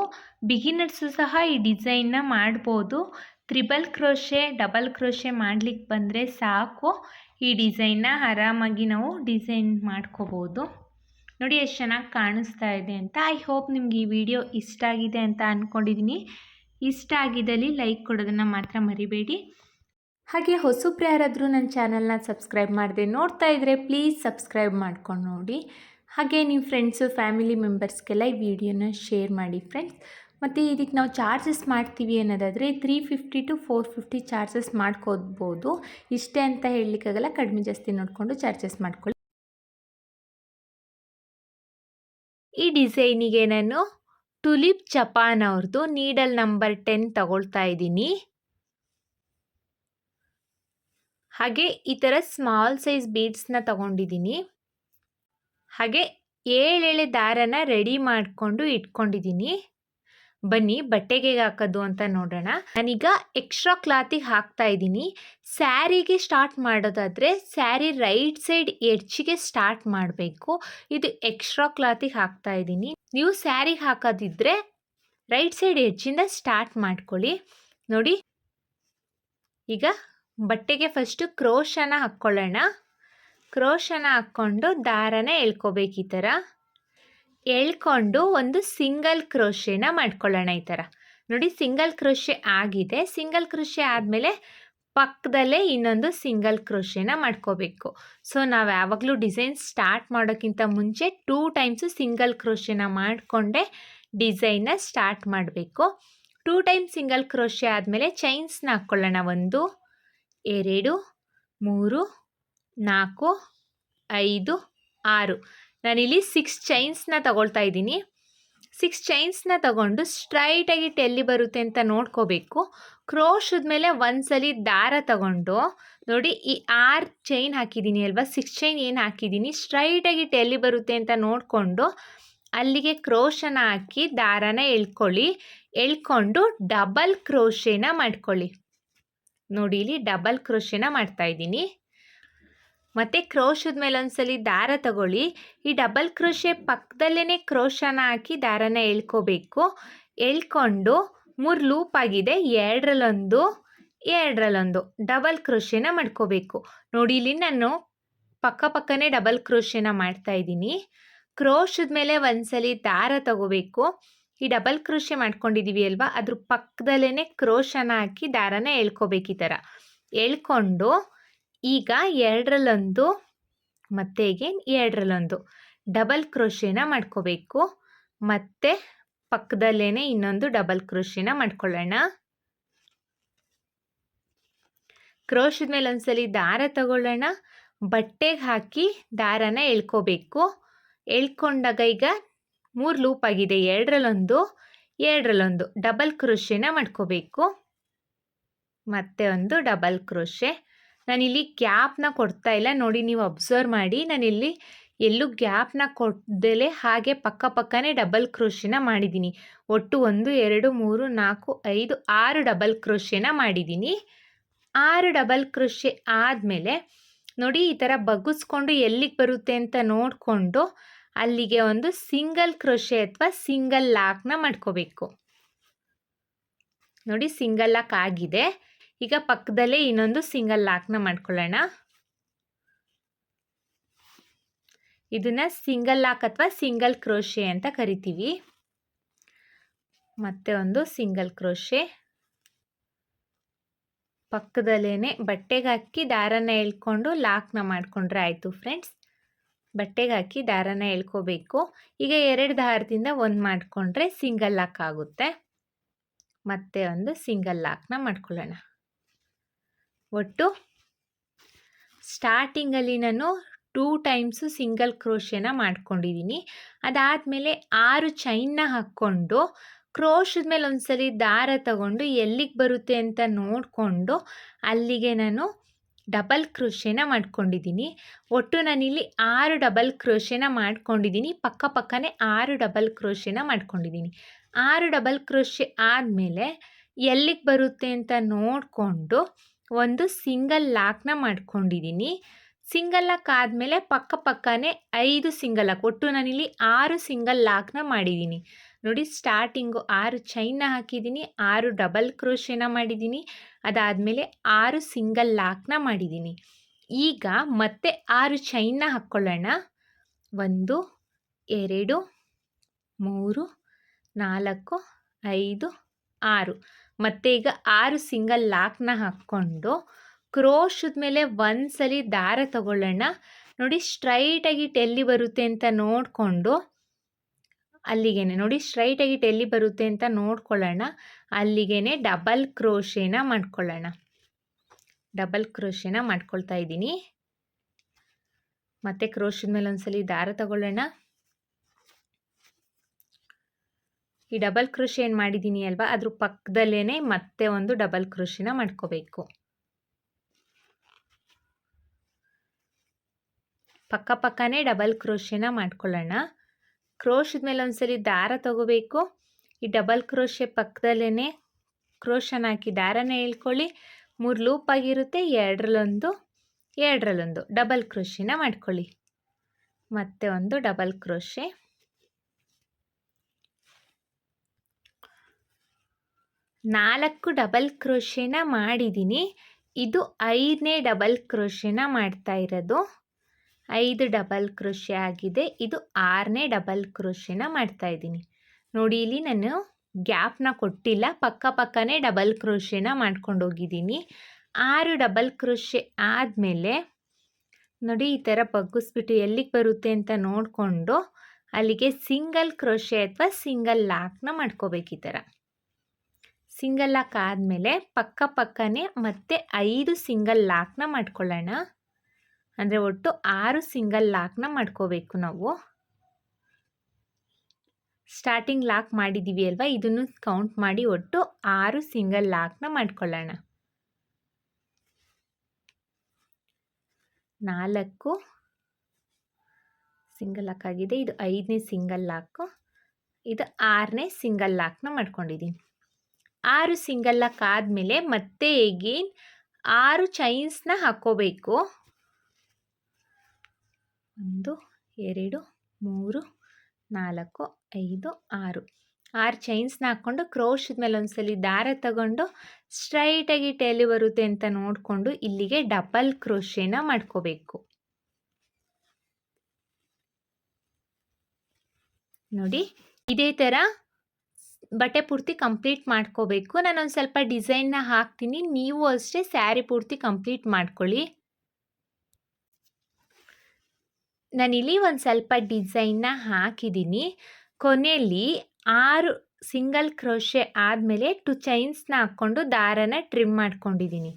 ಬಿಗಿನರ್ಸು ಸಹ ಈ ಡಿಸೈನ್ನ ಮಾಡ್ಬೋದು. ತ್ರಿಬಲ್ ಕ್ರೋಶೆ ಡಬಲ್ ಕ್ರೋಶೆ ಮಾಡ್ಲಿಕ್ಕೆ ಬಂದರೆ ಸಾಕು, ಈ ಡಿಸೈನ್ನ ಆರಾಮಾಗಿ ನಾವು ಡಿಸೈನ್ ಮಾಡ್ಕೋಬೋದು. ನೋಡಿ ಎಷ್ಟು ಚೆನ್ನಾಗಿ ಕಾಣಿಸ್ತಾ ಇದೆ ಅಂತ. ಐ ಹೋಪ್ ನಿಮ್ಗೆ ಈ ವಿಡಿಯೋ ಇಷ್ಟ ಆಗಿದೆ ಅಂತ ಅಂದ್ಕೊಂಡಿದ್ದೀನಿ. ಇಷ್ಟ ಆಗಿದ್ದಲ್ಲಿ ಲೈಕ್ ಕೊಡೋದನ್ನು ಮಾತ್ರ ಮರಿಬೇಡಿ. ಹಾಗೆ ಹೊಸಬ್ರು ಯಾರಾದರೂ ನನ್ನ ಚಾನಲ್ನ ಸಬ್ಸ್ಕ್ರೈಬ್ ಮಾಡದೆ ನೋಡ್ತಾ ಇದ್ದರೆ ಪ್ಲೀಸ್ ಸಬ್ಸ್ಕ್ರೈಬ್ ಮಾಡ್ಕೊಂಡು ನೋಡಿ. ಹಾಗೆ ನಿಮ್ಮ ಫ್ರೆಂಡ್ಸು ಫ್ಯಾಮಿಲಿ ಮೆಂಬರ್ಸ್ಗೆಲ್ಲ ಈ ವಿಡಿಯೋನ ಶೇರ್ ಮಾಡಿ ಫ್ರೆಂಡ್ಸ್. ಮತ್ತು ಇದಕ್ಕೆ ನಾವು ಚಾರ್ಜಸ್ ಮಾಡ್ತೀವಿ ಅನ್ನೋದಾದರೆ 350 to 450 ಚಾರ್ಜಸ್ ಮಾಡ್ಕೋಬೋದು. ಇಷ್ಟೇ ಅಂತ ಹೇಳಲಿಕ್ಕಾಗಲ್ಲ, ಕಡಿಮೆ ಜಾಸ್ತಿ ನೋಡಿಕೊಂಡು ಚಾರ್ಜಸ್ ಮಾಡ್ಕೊಳ್ಳಿ. ಈ ಡಿಸೈನಿಗೆ ನಾನು ಟುಲಿಪ್ ಜಪಾನ್ ಅವ್ರದ್ದು ನೀಡಲ್ ನಂಬರ್ 10 ತಗೊಳ್ತಾ ಇದ್ದೀನಿ. ಹಾಗೆ ಈ ಥರ ಸ್ಮಾಲ್ ಸೈಜ್ ಬೀಡ್ಸ್ನ ತಗೊಂಡಿದ್ದೀನಿ. ಹಾಗೆ 7 ದಾರನ ರೆಡಿ ಮಾಡಿಕೊಂಡು ಇಟ್ಕೊಂಡಿದ್ದೀನಿ. ಬನ್ನಿ ಬಟ್ಟೆಗೆ ಹಾಕೋದು ಅಂತ ನೋಡೋಣ. ನಾನೀಗ ಎಕ್ಸ್ಟ್ರಾ ಕ್ಲಾತಿಗೆ ಹಾಕ್ತಾ ಇದ್ದೀನಿ. ಸ್ಯಾರಿಗೆ ಸ್ಟಾರ್ಟ್ ಮಾಡೋದಾದರೆ ಸ್ಯಾರಿ ರೈಟ್ ಸೈಡ್ ಎಡ್ಜಿಗೆ ಸ್ಟಾರ್ಟ್ ಮಾಡಬೇಕು. ಇದು ಎಕ್ಸ್ಟ್ರಾ ಕ್ಲಾತಿಗೆ ಹಾಕ್ತಾ ಇದ್ದೀನಿ. ನೀವು ಸ್ಯಾರಿಗೆ ಹಾಕೋದಿದ್ರೆ ರೈಟ್ ಸೈಡ್ ಎಡ್ಜಿಂದ ಸ್ಟಾರ್ಟ್ ಮಾಡ್ಕೊಳ್ಳಿ. ನೋಡಿ, ಈಗ ಬಟ್ಟೆಗೆ ಫಸ್ಟು ಕ್ರೋಶನ ಹಾಕ್ಕೊಳ್ಳೋಣ. ಕ್ರೋಶನ ಹಾಕ್ಕೊಂಡು ದಾರನ ಎಳ್ಕೊಬೇಕು. ಈ ಥರ ಎಳ್ಕೊಂಡು ಒಂದು ಸಿಂಗಲ್ ಕ್ರೋಶೆನ ಮಾಡ್ಕೊಳ್ಳೋಣ. ಈ ಥರ ನೋಡಿ, ಸಿಂಗಲ್ ಕ್ರೋಶೆ ಆಗಿದೆ. ಸಿಂಗಲ್ ಕ್ರೋಶೆ ಆದಮೇಲೆ ಪಕ್ಕದಲ್ಲೇ ಇನ್ನೊಂದು ಸಿಂಗಲ್ ಕ್ರೋಶೆನ ಮಾಡ್ಕೋಬೇಕು. ಸೊ ನಾವು ಯಾವಾಗಲೂ ಡಿಸೈನ್ ಸ್ಟಾರ್ಟ್ ಮಾಡೋಕ್ಕಿಂತ ಮುಂಚೆ 2 ಟೈಮ್ಸು ಸಿಂಗಲ್ ಕ್ರೋಶೆನ ಮಾಡಿಕೊಂಡೆ ಡಿಸೈನ್ನ ಸ್ಟಾರ್ಟ್ ಮಾಡಬೇಕು. 2 ಟೈಮ್ಸ್ ಸಿಂಗಲ್ ಕ್ರೋಶೆ ಆದಮೇಲೆ ಚೈನ್ಸ್ನ ಹಾಕ್ಕೊಳ್ಳೋಣ. 1 2 3 4 5 6. ನಾನಿಲ್ಲಿ 6 ಚೈನ್ಸ್ನ ತಗೊಳ್ತಾ ಇದ್ದೀನಿ. 6 ಚೈನ್ಸ್ನ ತಗೊಂಡು ಸ್ಟ್ರೈಟಾಗಿ ಎಲ್ಲಿ ಬರುತ್ತೆ ಅಂತ ನೋಡ್ಕೋಬೇಕು. ಕ್ರೋಶದ ಮೇಲೆ ಒಂದ್ಸಲಿ ದಾರ ತಗೊಂಡು ನೋಡಿ, ಈ 6 ಚೈನ್ ಹಾಕಿದ್ದೀನಿ ಅಲ್ವಾ, 6 ಚೈನ್ ಏನು ಹಾಕಿದ್ದೀನಿ ಸ್ಟ್ರೈಟಾಗಿ ಎಲ್ಲಿ ಬರುತ್ತೆ ಅಂತ ನೋಡಿಕೊಂಡು ಅಲ್ಲಿಗೆ ಕ್ರೋಶನ ಹಾಕಿ ದಾರನ ಎಳ್ಕೊಳ್ಳಿ. ಎಳ್ಕೊಂಡು ಡಬಲ್ ಕ್ರೋಶೆನ ಮಾಡ್ಕೊಳ್ಳಿ. ನೋಡಿ, ಇಲ್ಲಿ ಡಬಲ್ ಕ್ರೋಶೆನ ಮಾಡ್ತಾಯಿದ್ದೀನಿ. ಮತ್ತು ಕ್ರೋಶದ ಮೇಲೆ ಒಂದ್ಸಲಿ ದಾರ ತಗೊಳ್ಳಿ. ಈ ಡಬಲ್ ಕ್ರೋಶೆ ಪಕ್ಕದಲ್ಲೇ ಕ್ರೋಶನ ಹಾಕಿ ದಾರನ ಎಳ್ಕೋಬೇಕು. ಎಳ್ಕೊಂಡು 3 ಲೂಪ್ ಆಗಿದೆ, 2ರಲ್ಲೊಂದು 2ರಲ್ಲೊಂದು ಡಬಲ್ ಕ್ರೋಶೆನ ಮಾಡ್ಕೋಬೇಕು. ನೋಡಿ, ಇಲ್ಲಿ ನಾನು ಪಕ್ಕನೇ ಡಬಲ್ ಕ್ರೋಶೆನ ಮಾಡ್ತಾಯಿದ್ದೀನಿ. ಕ್ರೋಶದ ಮೇಲೆ ಒಂದ್ಸಲಿ ದಾರ ತಗೋಬೇಕು. ಈ ಡಬಲ್ ಕ್ರೋಶೆ ಮಾಡ್ಕೊಂಡಿದ್ದೀವಿ ಅಲ್ವಾ, ಅದ್ರ ಪಕ್ಕದಲ್ಲೇ ಕ್ರೋಶನ ಹಾಕಿ ದಾರನ ಎಳ್ಕೋಬೇಕು. ಈ ಥರ ಎಳ್ಕೊಂಡು ಈಗ 2ರಲ್ಲೊಂದು ಮತ್ತೆ ಅಗೇನ್ 2ರಲ್ಲೊಂದು ಡಬಲ್ ಕ್ರೋಶೆನ ಮಾಡ್ಕೋಬೇಕು. ಮತ್ತೆ ಪಕ್ಕದಲ್ಲೇ ಇನ್ನೊಂದು ಡಬಲ್ ಕ್ರೋಶೆನ ಮಾಡ್ಕೊಳ್ಳೋಣ. ಕ್ರೋಶದ ಮೇಲೆ ಒಂದ್ಸಲಿ ದಾರ ತಗೊಳ್ಳೋಣ. ಬಟ್ಟೆಗೆ ಹಾಕಿ ದಾರನ ಎಳ್ಕೋಬೇಕು. ಎಳ್ಕೊಂಡಾಗ ಈಗ 3 ಲೂಪ್ ಆಗಿದೆ, 2ರಲ್ಲೊಂದು 2ರಲ್ಲೊಂದು ಡಬಲ್ ಕ್ರೋಶೆನ ಮಾಡ್ಕೋಬೇಕು. ಮತ್ತೆ ಒಂದು ಡಬಲ್ ಕ್ರೋಶೆ. ನಾನಿಲ್ಲಿ ಗ್ಯಾಪ್ನ ಕೊಡ್ತಾ ಇಲ್ಲ, ನೋಡಿ ನೀವು ಅಬ್ಸರ್ವ್ ಮಾಡಿ. ನಾನಿಲ್ಲಿ ಎಲ್ಲೂ ಗ್ಯಾಪ್ನ ಕೊಡ್ದಲೇ ಹಾಗೆ ಪಕ್ಕನೇ ಡಬಲ್ ಕ್ರೋಶೆನ ಮಾಡಿದ್ದೀನಿ. ಒಟ್ಟು 1 2 3 4 5 6 ಡಬಲ್ ಕ್ರೋಶೆನ ಮಾಡಿದ್ದೀನಿ. 6 ಡಬಲ್ ಕ್ರೋಶೆ ಆದಮೇಲೆ ನೋಡಿ, ಈ ಥರ ಬಗ್ಗಿಸ್ಕೊಂಡು ಎಲ್ಲಿಗೆ ಬರುತ್ತೆ ಅಂತ ನೋಡಿಕೊಂಡು ಅಲ್ಲಿಗೆ ಒಂದು ಸಿಂಗಲ್ ಕ್ರೋಶೆ ಅಥವಾ ಸಿಂಗಲ್ ಲಾಕ್ನ ಮಾಡ್ಕೋಬೇಕು. ನೋಡಿ, ಸಿಂಗಲ್ ಲಾಕ್ ಆಗಿದೆ. ಈಗ ಪಕ್ಕದಲ್ಲೇ ಇನ್ನೊಂದು ಸಿಂಗಲ್ ಲಾಕ್ನ ಮಾಡ್ಕೊಳ್ಳೋಣ. ಇದನ್ನ ಸಿಂಗಲ್ ಲಾಕ್ ಅಥವಾ ಸಿಂಗಲ್ ಕ್ರೋಶೆ ಅಂತ ಕರಿತೀವಿ. ಮತ್ತೆ ಒಂದು ಸಿಂಗಲ್ ಕ್ರೋಶೆ ಪಕ್ಕದಲ್ಲೇ ಬಟ್ಟೆಗೆ ಹಾಕಿ ದಾರನ ಎಳ್ಕೊಂಡು ಲಾಕ್ನ ಮಾಡಿಕೊಂಡ್ರೆ ಆಯಿತು ಫ್ರೆಂಡ್ಸ್. ಬಟ್ಟೆಗೆ ಹಾಕಿ ದಾರನ ಎಳ್ಕೋಬೇಕು. ಈಗ 2 ದಾರದಿಂದ ಒಂದು ಮಾಡಿಕೊಂಡ್ರೆ ಸಿಂಗಲ್ ಲಾಕ್ ಆಗುತ್ತೆ. ಮತ್ತೆ ಒಂದು ಸಿಂಗಲ್ ಲಾಕ್ನ ಮಾಡ್ಕೊಳ್ಳೋಣ. ಒಟ್ಟು ಸ್ಟಾರ್ಟಿಂಗಲ್ಲಿ ನಾನು 2 ಟೈಮ್ಸು ಸಿಂಗಲ್ ಕ್ರೋಶೆನ ಮಾಡ್ಕೊಂಡಿದ್ದೀನಿ. ಅದಾದಮೇಲೆ 6 ಚೈನ್ನ ಹಾಕ್ಕೊಂಡು ಕ್ರೋಶದ ಮೇಲೆ ಒಂದ್ಸಲಿ ದಾರ ತಗೊಂಡು ಎಲ್ಲಿಗೆ ಬರುತ್ತೆ ಅಂತ ನೋಡಿಕೊಂಡು ಅಲ್ಲಿಗೆ ನಾನು ಡಬಲ್ ಕ್ರೋಶೆನ ಮಾಡ್ಕೊಂಡಿದ್ದೀನಿ. ಒಟ್ಟು ನಾನಿಲ್ಲಿ 6 ಡಬಲ್ ಕ್ರೋಶೆನ ಮಾಡ್ಕೊಂಡಿದ್ದೀನಿ. ಪಕ್ಕನೇ 6 ಡಬಲ್ ಕ್ರೋಶೆನ ಮಾಡ್ಕೊಂಡಿದ್ದೀನಿ. 6 ಡಬಲ್ ಕ್ರೋಶೆ ಆದಮೇಲೆ ಎಲ್ಲಿಗೆ ಬರುತ್ತೆ ಅಂತ ನೋಡಿಕೊಂಡು ಒಂದು ಸಿಂಗಲ್ ಲಾಕ್ನ ಮಾಡ್ಕೊಂಡಿದ್ದೀನಿ. ಸಿಂಗಲ್ ಲಾಕ್ ಆದಮೇಲೆ ಪಕ್ಕನೇ 5 ಸಿಂಗಲ್ ಲಾಕ್, ಒಟ್ಟು ನಾನಿಲ್ಲಿ 6 ಸಿಂಗಲ್ ಲಾಕ್ನ ಮಾಡಿದ್ದೀನಿ. ನೋಡಿ, ಸ್ಟಾರ್ಟಿಂಗು 6 ಚೈನ್ನ ಹಾಕಿದ್ದೀನಿ, 6 ಡಬಲ್ ಕ್ರೋಶೆನ ಮಾಡಿದ್ದೀನಿ, ಅದಾದಮೇಲೆ 6 ಸಿಂಗಲ್ ಲಾಕ್ನ ಮಾಡಿದ್ದೀನಿ. ಈಗ ಮತ್ತೆ 6 ಚೈನ್ನ ಹಾಕ್ಕೊಳ್ಳೋಣ. 1 2 3 4 5 6. ಮತ್ತೆ ಈಗ 6 ಸಿಂಗಲ್ ಲಾಕ್ನ ಹಾಕ್ಕೊಂಡು ಕ್ರೋಶದ ಮೇಲೆ ಒಂದ್ಸಲಿ ದಾರ ತಗೊಳ್ಳೋಣ. ನೋಡಿ, ಸ್ಟ್ರೈಟಾಗಿ ಎಲ್ಲಿ ಬರುತ್ತೆ ಅಂತ ನೋಡಿಕೊಂಡು ಅಲ್ಲಿಗೇನೆ ನೋಡಿ, ಸ್ಟ್ರೈಟಾಗಿ ಎಲ್ಲಿ ಬರುತ್ತೆ ಅಂತ ನೋಡ್ಕೊಳ್ಳೋಣ. ಅಲ್ಲಿಗೇನೆ ಡಬಲ್ ಕ್ರೋಶೆನ ಮಾಡ್ಕೊಳ್ಳೋಣ. ಡಬಲ್ ಕ್ರೋಶೆನ ಮಾಡ್ಕೊಳ್ತಾ ಇದ್ದೀನಿ. ಮತ್ತೆ ಕ್ರೋಶದ ಮೇಲೆ ಒಂದ್ಸಲಿ ದಾರ ತಗೊಳ್ಳೋಣ. ಈ ಡಬಲ್ ಕ್ರೋಶೆ ಏನು ಮಾಡಿದ್ದೀನಿ ಅಲ್ವಾ, ಅದ್ರ ಪಕ್ಕದಲ್ಲೇ ಮತ್ತೆ ಒಂದು ಡಬಲ್ ಕ್ರೋಶೆನ ಮಾಡ್ಕೋಬೇಕು. ಪಕ್ಕನೇ ಡಬಲ್ ಕ್ರೋಶೆನ ಮಾಡ್ಕೊಳ್ಳೋಣ. ಕ್ರೋಶದ ಮೇಲೆ ಒಂದ್ಸಲಿ ದಾರ ತಗೋಬೇಕು. ಈ ಡಬಲ್ ಕ್ರೋಶೆ ಪಕ್ಕದಲ್ಲೇ ಕ್ರೋಶನ ಹಾಕಿ ದಾರನ ಎಳ್ಕೊಳ್ಳಿ. 3 ಲೂಪ್ ಆಗಿರುತ್ತೆ, ಎರಡರಲ್ಲೊಂದು ಡಬಲ್ ಕ್ರೋಶೆನ ಮಾಡ್ಕೊಳ್ಳಿ. ಮತ್ತೆ ಒಂದು ಡಬಲ್ ಕ್ರೋಶೆ, 4 ಡಬಲ್ ಕ್ರೋಶೆನ ಮಾಡಿದ್ದೀನಿ. ಇದು 5ನೇ ಡಬಲ್ ಕ್ರೋಶೆನ ಮಾಡ್ತಾ ಇರೋದು. 5 ಡಬಲ್ ಕ್ರೋಶೆ ಆಗಿದೆ. ಇದು 6ನೇ ಡಬಲ್ ಕ್ರೋಶೆನ ಮಾಡ್ತಾ ಇದ್ದೀನಿ. ನೋಡಿ, ಇಲ್ಲಿ ನಾನು ಗ್ಯಾಪ್ನ ಕೊಟ್ಟಿಲ್ಲ, ಪಕ್ಕನೇ ಡಬಲ್ ಕ್ರೋಶೆನ ಮಾಡ್ಕೊಂಡು ಹೋಗಿದ್ದೀನಿ. 6 ಡಬಲ್ ಕ್ರೋಶೆ ಆದಮೇಲೆ ನೋಡಿ, ಈ ಥರ ಬಗ್ಗಿಸ್ಬಿಟ್ಟು ಎಲ್ಲಿಗೆ ಬರುತ್ತೆ ಅಂತ ನೋಡಿಕೊಂಡು ಅಲ್ಲಿಗೆ ಸಿಂಗಲ್ ಕ್ರೋಶೆ ಅಥವಾ ಸಿಂಗಲ್ ಲಾಕ್ನ ಮಾಡ್ಕೋಬೇಕು. ಈ ಥರ ಸಿಂಗಲ್ ಲಾಕ್ ಆದಮೇಲೆ ಪಕ್ಕನೇ ಮತ್ತೆ 5 ಸಿಂಗಲ್ ಲಾಕ್ನ ಮಾಡ್ಕೊಳ್ಳೋಣ. ಅಂದರೆ ಒಟ್ಟು 6 ಸಿಂಗಲ್ ಲಾಕ್ನ ಮಾಡ್ಕೋಬೇಕು ನಾವು. ಸ್ಟಾರ್ಟಿಂಗ್ ಲಾಕ್ ಮಾಡಿದ್ದೀವಿ ಅಲ್ವಾ, ಇದನ್ನು ಕೌಂಟ್ ಮಾಡಿ ಒಟ್ಟು 6 ಸಿಂಗಲ್ ಲಾಕ್ನ ಮಾಡ್ಕೊಳ್ಳೋಣ. 4 ಸಿಂಗಲ್ ಲಾಕ್ ಆಗಿದೆ. ಇದು 5ನೇ ಸಿಂಗಲ್ ಲಾಕು, ಇದು 6ನೇ ಸಿಂಗಲ್ ಲಾಕ್ನ ಮಾಡ್ಕೊಂಡಿದ್ದೀನಿ. 6 ಸಿಂಗಲ್ ಲಾಕ್ ಆದಮೇಲೆ ಮತ್ತೆ ಎಗೇನ್ 6 ಚೈನ್ಸ್ನ ಹಾಕ್ಕೋಬೇಕು. 1 2 3 4 5 6. 6 ಚೈನ್ಸ್ನ ಹಾಕ್ಕೊಂಡು ಕ್ರೋಶದ ಮೇಲೆ ಒಂದ್ಸಲಿ ದಾರ ತಗೊಂಡು ಸ್ಟ್ರೈಟಾಗಿ ಎಲ್ಲಿ ಬರುತ್ತೆ ಅಂತ ನೋಡಿಕೊಂಡು ಇಲ್ಲಿಗೆ ಡಬಲ್ ಕ್ರೋಶೆನ ಮಾಡ್ಕೋಬೇಕು. ನೋಡಿ, ಇದೇ ಥರ ಬಟ್ಟೆ ಪೂರ್ತಿ ಕಂಪ್ಲೀಟ್ ಮಾಡ್ಕೋಬೇಕು. ನಾನೊಂದು ಸ್ವಲ್ಪ ಡಿಸೈನ್ನ ಹಾಕ್ತೀನಿ, ನೀವು ಅಷ್ಟೇ ಸ್ಯಾರಿ ಪೂರ್ತಿ ಕಂಪ್ಲೀಟ್ ಮಾಡ್ಕೊಳ್ಳಿ. ನಾನಿಲ್ಲಿ ಒಂದು ಸ್ವಲ್ಪ ಡಿಸೈನ್ನ ಹಾಕಿದ್ದೀನಿ. ಕೊನೆಯಲ್ಲಿ 6 ಸಿಂಗಲ್ ಕ್ರೋಶೆ ಆದಮೇಲೆ 2 ಚೈನ್ಸ್ನ ಹಾಕ್ಕೊಂಡು ದಾರನ ಟ್ರಿಮ್ ಮಾಡ್ಕೊಂಡಿದ್ದೀನಿ.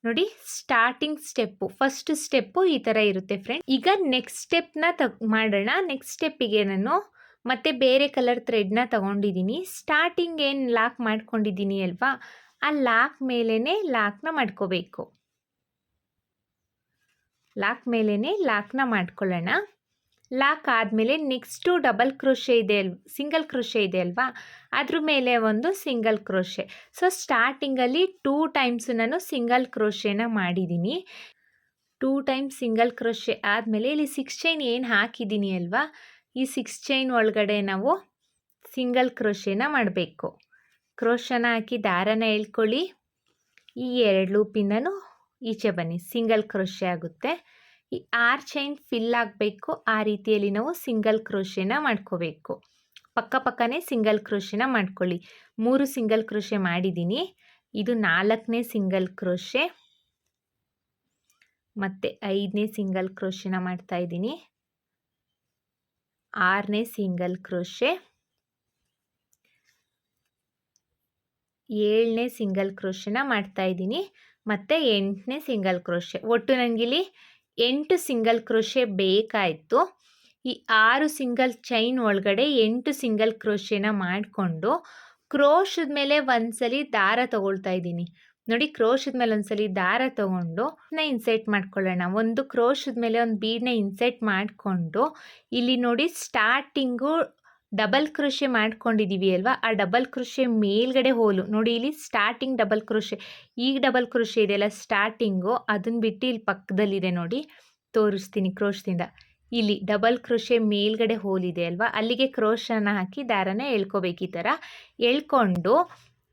ನೋಡಿ, ಸ್ಟಾರ್ಟಿಂಗ್ ಫಸ್ಟ್ ಸ್ಟೆಪ್ಪು ಈ ಥರ ಇರುತ್ತೆ ಫ್ರೆಂಡ್. ಈಗ ನೆಕ್ಸ್ಟ್ ಸ್ಟೆಪ್ನ ಮಾಡೋಣ. ನೆಕ್ಸ್ಟ್ ಸ್ಟೆಪ್ಪಿಗೆ ನಾನು ಮತ್ತೆ ಬೇರೆ ಕಲರ್ ಥ್ರೆಡ್ನ ತಗೊಂಡಿದ್ದೀನಿ. ಸ್ಟಾರ್ಟಿಂಗ್ ಏನು ಲಾಕ್ ಮಾಡ್ಕೊಂಡಿದ್ದೀನಿ ಅಲ್ವಾ, ಆ ಲಾಕ್ ಮೇಲೇ ಲಾಕ್ನ ಮಾಡ್ಕೋಬೇಕು. ಲಾಕ್ ಮೇಲೇ ಲಾಕ್ನ ಮಾಡ್ಕೊಳ್ಳೋಣ. ಲಾಕ್ ಆದಮೇಲೆ ನೆಕ್ಸ್ಟು ಡಬಲ್ ಕ್ರೋಶೆ ಇದೆ ಸಿಂಗಲ್ ಕ್ರೋಶೆ ಇದೆ ಅಲ್ವಾ, ಅದ್ರ ಮೇಲೆ ಒಂದು ಸಿಂಗಲ್ ಕ್ರೋಶೆ. ಸೊ ಸ್ಟಾರ್ಟಿಂಗಲ್ಲಿ 2 ಟೈಮ್ಸ್ ನಾನು ಸಿಂಗಲ್ ಕ್ರೋಶೆನ ಮಾಡಿದ್ದೀನಿ. 2 ಟೈಮ್ಸ್ ಸಿಂಗಲ್ ಕ್ರೋಶೆ ಆದಮೇಲೆ ಇಲ್ಲಿ 6 ಚೈನ್ ಏನು ಹಾಕಿದ್ದೀನಿ ಅಲ್ವಾ, ಈ 6 ಚೈನ್ ಒಳಗಡೆ ನಾವು ಸಿಂಗಲ್ ಕ್ರೋಶೆನ ಮಾಡಬೇಕು. ಕ್ರೋಶನ ಹಾಕಿ ದಾರನ ಎಳ್ಕೊಳ್ಳಿ. ಈ 2 ಲೂಪಿಂದನೂ ಈಚೆ ಬನ್ನಿ, ಸಿಂಗಲ್ ಕ್ರೋಶೆ ಆಗುತ್ತೆ. ಈ 6 ಚೈನ್ ಫಿಲ್ ಆಗಬೇಕು. ಆ ರೀತಿಯಲ್ಲಿ ನಾವು ಸಿಂಗಲ್ ಕ್ರೋಶೆನ ಮಾಡ್ಕೋಬೇಕು. ಪಕ್ಕನೇ ಸಿಂಗಲ್ ಕ್ರೋಶೆನ ಮಾಡ್ಕೊಳ್ಳಿ. 3 ಸಿಂಗಲ್ ಕ್ರೋಶೆ ಮಾಡಿದ್ದೀನಿ. ಇದು 4ನೇ ಸಿಂಗಲ್ ಕ್ರೋಶೆ, ಮತ್ತು 5ನೇ ಸಿಂಗಲ್ ಕ್ರೋಶೆನ ಮಾಡ್ತಾ ಇದ್ದೀನಿ. 6ನೇ ಸಿಂಗಲ್ ಕ್ರೋಶೆ, 7ನೇ ಸಿಂಗಲ್ ಕ್ರೋಶೆನ ಮಾಡ್ತಾ ಇದ್ದೀನಿ, ಮತ್ತು 8ನೇ ಸಿಂಗಲ್ ಕ್ರೋಶೆ. ಒಟ್ಟು ನನಗಿಲ್ಲಿ 8 ಸಿಂಗಲ್ ಕ್ರೋಶೆ ಬೇಕಾಯಿತು. ಈ 6 ಸಿಂಗಲ್ ಚೈನ್ ಒಳಗಡೆ 8 ಸಿಂಗಲ್ ಕ್ರೋಶೆನ ಮಾಡಿಕೊಂಡು ಕ್ರೋಶದ ಮೇಲೆ ಒಂದ್ಸಲಿ ದಾರ ತಗೊಳ್ತಾ ಇದ್ದೀನಿ. ನೋಡಿ ಕ್ರೋಶದ ಮೇಲೆ ಒಂದ್ಸಲಿ ದಾರ ತಗೊಂಡು ಇನ್ಸರ್ಟ್ ಮಾಡ್ಕೊಳ್ಳೋಣ. ಒಂದು ಕ್ರೋಶದ ಮೇಲೆ ಒಂದು ಬೀಡನ್ನ ಇನ್ಸರ್ಟ್ ಮಾಡಿಕೊಂಡು ಇಲ್ಲಿ ನೋಡಿ ಸ್ಟಾರ್ಟಿಂಗು ಡಬಲ್ ಕ್ರೋಶೆ ಮಾಡ್ಕೊಂಡಿದ್ದೀವಿ ಅಲ್ವಾ, ಆ ಡಬಲ್ ಕ್ರೋಶೆ ಮೇಲ್ಗಡೆ ಹೋಲು ನೋಡಿ, ಇಲ್ಲಿ ಸ್ಟಾರ್ಟಿಂಗ್ ಡಬಲ್ ಕ್ರೋಶೆ, ಈಗ ಡಬಲ್ ಕ್ರೋಶೆ ಇದೆಯಲ್ಲ ಸ್ಟಾರ್ಟಿಂಗು, ಅದನ್ನ ಬಿಟ್ಟು ಇಲ್ಲಿ ಪಕ್ಕದಲ್ಲಿದೆ ನೋಡಿ, ತೋರಿಸ್ತೀನಿ ಕ್ರೋಶದಿಂದ. ಇಲ್ಲಿ ಡಬಲ್ ಕ್ರೋಶೆ ಮೇಲ್ಗಡೆ ಹೋಲಿದೆ ಅಲ್ವಾ, ಅಲ್ಲಿಗೆ ಕ್ರೋಶನ ಹಾಕಿ ದಾರನ ಎಳ್ಕೋಬೇಕು. ಈ ಥರ ಎಳ್ಕೊಂಡು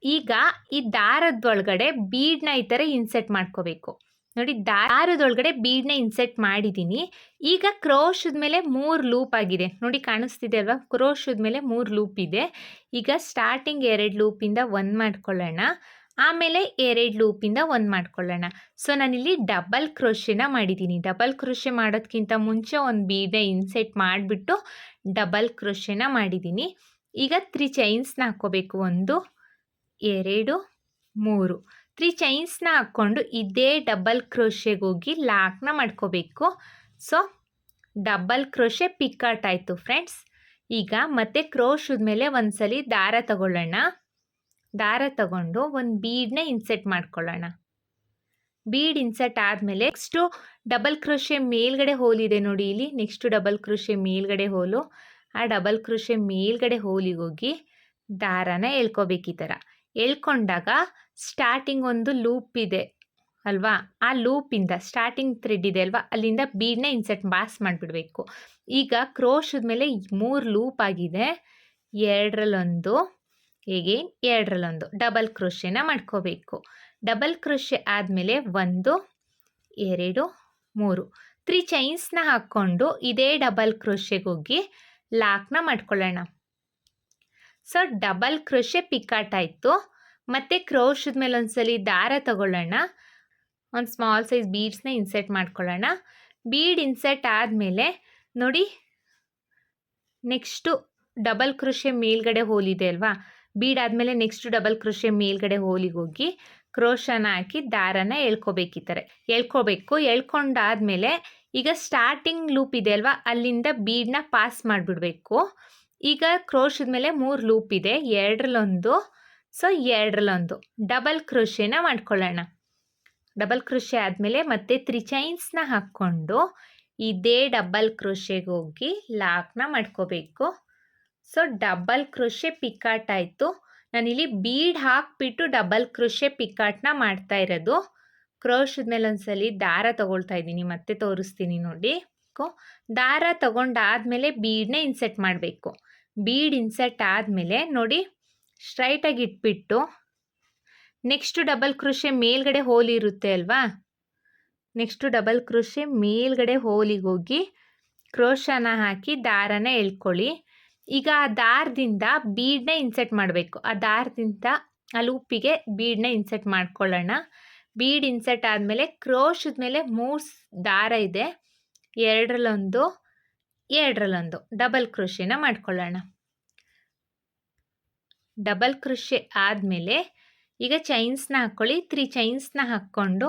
ಈಗ ಈ ದಾರದೊಳಗಡೆ ಬೀಡನ್ನ ಈ ಥರ ಇನ್ಸರ್ಟ್ ಮಾಡ್ಕೋಬೇಕು. ನೋಡಿ ದಾರದೊಳಗಡೆ ಬೀಡನ್ನ ಇನ್ಸರ್ಟ್ ಮಾಡಿದ್ದೀನಿ. ಈಗ ಕ್ರೋಶದ ಮೇಲೆ 3 ಲೂಪ್ ಆಗಿದೆ ನೋಡಿ, ಕಾಣಿಸ್ತಿದೆ ಅಲ್ವಾ, ಕ್ರೋಶದ ಮೇಲೆ 3 ಲೂಪ್ ಇದೆ. ಈಗ ಸ್ಟಾರ್ಟಿಂಗ್ 2 ಲೂಪಿಂದ 1 ಮಾಡ್ಕೊಳ್ಳೋಣ, ಆಮೇಲೆ 2 ಲೂಪಿಂದ 1 ಮಾಡ್ಕೊಳ್ಳೋಣ. ಸೊ ನಾನಿಲ್ಲಿ ಡಬಲ್ ಕ್ರೋಶೆನ ಮಾಡಿದ್ದೀನಿ. ಡಬಲ್ ಕ್ರೋಶೆ ಮಾಡೋದಕ್ಕಿಂತ ಮುಂಚೆ ಒಂದು ಬೀಡನ್ನ ಇನ್ಸರ್ಟ್ ಮಾಡಿಬಿಟ್ಟು ಡಬಲ್ ಕ್ರೋಶೆನ ಮಾಡಿದ್ದೀನಿ. ಈಗ 3 ಚೈನ್ಸ್ನ ಹಾಕ್ಕೋಬೇಕು. 1 2 3 3 ಚೈನ್ಸ್ನ ಹಾಕ್ಕೊಂಡು ಇದೇ ಡಬಲ್ ಕ್ರೋಶೆಗೆ ಹೋಗಿ ಲಾಕ್ನ ಮಾಡ್ಕೋಬೇಕು. ಸೊ ಡಬಲ್ ಕ್ರೋಶೆ ಪಿಕಾಟ್ ಆಯಿತು ಫ್ರೆಂಡ್ಸ್. ಈಗ ಮತ್ತೆ ಕ್ರೋಶದ ಮೇಲೆ ಒಂದ್ಸಲಿ ದಾರ ತಗೊಳ್ಳೋಣ. ದಾರ ತಗೊಂಡು ಒಂದು ಬೀಡನ್ನ ಇನ್ಸರ್ಟ್ ಮಾಡ್ಕೊಳ್ಳೋಣ. ಬೀಡ್ ಇನ್ಸರ್ಟ್ ಆದಮೇಲೆ ನೆಕ್ಸ್ಟು ಡಬಲ್ ಕ್ರೋಶೆ ಮೇಲ್ಗಡೆ ಹೋಲಿದೆ ನೋಡಿ, ಇಲ್ಲಿ ನೆಕ್ಸ್ಟು ಡಬಲ್ ಕ್ರೋಶೆ ಮೇಲ್ಗಡೆ ಹೋಲು, ಆ ಡಬಲ್ ಕ್ರೋಶೆ ಮೇಲ್ಗಡೆ ಹೋಲಿಗೆ ಹೋಗಿ ದಾರನ ಎಳ್ಕೋಬೇಕು. ಈ ಥರ ಎಳ್ಕೊಂಡಾಗ ಸ್ಟಾರ್ಟಿಂಗ್ ಒಂದು ಲೂಪ್ ಇದೆ ಅಲ್ವಾ, ಆ ಲೂಪಿಂದ ಸ್ಟಾರ್ಟಿಂಗ್ ಥ್ರೆಡ್ ಇದೆ ಅಲ್ವಾ, ಅಲ್ಲಿಂದ ಬೀಡನ್ನ ಇನ್ಸರ್ಟ್ ಪಾಸ್ ಮಾಡಿಬಿಡಬೇಕು. ಈಗ ಕ್ರೋಶದ ಮೇಲೆ 3 ಲೂಪ್ ಆಗಿದೆ, 2ರಲ್ಲೊಂದು ಹೇಗೆ 2ರಲ್ಲೊಂದು ಡಬಲ್ ಕ್ರೋಶೆನ ಮಾಡ್ಕೋಬೇಕು. ಡಬಲ್ ಕ್ರೋಶೆ ಆದಮೇಲೆ 1 2 3 3 ಚೈನ್ಸ್ನ ಹಾಕ್ಕೊಂಡು ಇದೇ ಡಬಲ್ ಕ್ರೋಶೆಗೆ ಹೋಗಿ ಲಾಕ್ನ ಮಾಡ್ಕೊಳ್ಳೋಣ. ಸೊ ಡಬಲ್ ಕ್ರೋಶೆ ಪಿಕಾಟ್ ಆಯಿತು. ಮತ್ತು ಕ್ರೋಶದ ಮೇಲೆ ಒಂದ್ಸಲಿ ದಾರ ತಗೊಳ್ಳೋಣ, ಒಂದು ಸ್ಮಾಲ್ ಸೈಜ್ ಬೀಡ್ಸ್ನ ಇನ್ಸರ್ಟ್ ಮಾಡ್ಕೊಳ್ಳೋಣ. ಬೀಡ್ ಇನ್ಸರ್ಟ್ ಆದಮೇಲೆ ನೋಡಿ ನೆಕ್ಸ್ಟು ಡಬಲ್ ಕ್ರೋಶೆ ಮೇಲ್ಗಡೆ ಹೋಲಿದೆ ಅಲ್ವಾ, ಬೀಡ್ ಆದಮೇಲೆ ನೆಕ್ಸ್ಟು ಡಬಲ್ ಕ್ರೋಶೆ ಮೇಲ್ಗಡೆ ಹೋಲಿಗೆ ಹೋಗಿ ಕ್ರೋಶನ ಹಾಕಿ ದಾರನ ಎಳ್ಕೋಬೇಕು. ಈ ಥರ ಎಳ್ಕೋಬೇಕು. ಎಳ್ಕೊಂಡಾದಮೇಲೆ ಈಗ ಸ್ಟಾರ್ಟಿಂಗ್ ಲೂಪ್ ಇದೆ ಅಲ್ವಾ, ಅಲ್ಲಿಂದ ಬೀಡನ್ನ ಪಾಸ್ ಮಾಡಿಬಿಡಬೇಕು. ಈಗ ಕ್ರೋಶದ ಮೇಲೆ 3 ಲೂಪ್ ಇದೆ, 2ರಲ್ಲೊಂದು, ಸೊ 2ರಲ್ಲೊಂದು ಡಬಲ್ ಕ್ರೋಶೆನ ಮಾಡ್ಕೊಳ್ಳೋಣ. ಡಬಲ್ ಕ್ರೋಶೆ ಆದಮೇಲೆ ಮತ್ತೆ 3 ಚೈನ್ಸ್ನ ಹಾಕ್ಕೊಂಡು ಇದೇ ಡಬಲ್ ಕ್ರೋಶೆಗೆ ಹೋಗಿ ಲಾಕ್ನ ಮಾಡ್ಕೋಬೇಕು. ಸೊ ಡಬಲ್ ಕ್ರೋಶೆ ಪಿಕಾಟ್ ಆಯಿತು. ನಾನಿಲ್ಲಿ ಬೀಡ್ ಹಾಕಿಬಿಟ್ಟು ಡಬಲ್ ಕ್ರೋಶೆ ಪಿಕಾಟ್ನ ಮಾಡ್ತಾ ಇರೋದು. ಕ್ರೋಶದ ಮೇಲೆ ಒಂದ್ಸಲಿ ದಾರ ತಗೊಳ್ತಾ ಇದ್ದೀನಿ, ಮತ್ತೆ ತೋರಿಸ್ತೀನಿ ನೋಡಿ. ದಾರ ತಗೊಂಡಾದಮೇಲೆ ಬೀಡನ್ನ ಇನ್ಸರ್ಟ್ ಮಾಡಬೇಕು. ಬೀಡ್ ಇನ್ಸರ್ಟ್ ಆದಮೇಲೆ ನೋಡಿ ಸ್ಟ್ರೈಟಾಗಿ ಇಟ್ಬಿಟ್ಟು ನೆಕ್ಸ್ಟು ಡಬಲ್ ಕ್ರೋಶೆ ಮೇಲ್ಗಡೆ ಹೋಲ್ ಇರುತ್ತೆ ಅಲ್ವಾ, ನೆಕ್ಸ್ಟು ಡಬಲ್ ಕ್ರೋಶೆ ಮೇಲ್ಗಡೆ ಹೋಲಿಗೆ ಹೋಗಿ ಕ್ರೋಶನ ಹಾಕಿ ದಾರನ ಎಳ್ಕೊಳ್ಳಿ. ಈಗ ಆ ದಾರದಿಂದ ಬೀಡನ್ನ ಇನ್ಸರ್ಟ್ ಮಾಡಬೇಕು. ಆ ದಾರದಿಂದ ಆ ಲೂಪಿಗೆ ಬೀಡನ್ನ ಇನ್ಸರ್ಟ್ ಮಾಡ್ಕೊಳ್ಳೋಣ. ಬೀಡ್ ಇನ್ಸರ್ಟ್ ಆದಮೇಲೆ ಕ್ರೋಶದ ಮೇಲೆ 3 ದಾರ ಇದೆ, 2ರಲ್ಲೊಂದು 2ರಲ್ಲೊಂದು ಡಬಲ್ ಕ್ರೋಶೆನ ಮಾಡ್ಕೊಳ್ಳೋಣ. ಡಬಲ್ ಕ್ರೋಶೆ ಆದಮೇಲೆ ಈಗ ಚೈನ್ಸ್ನ ಹಾಕ್ಕೊಳ್ಳಿ. 3 ಚೈನ್ಸ್ನ ಹಾಕ್ಕೊಂಡು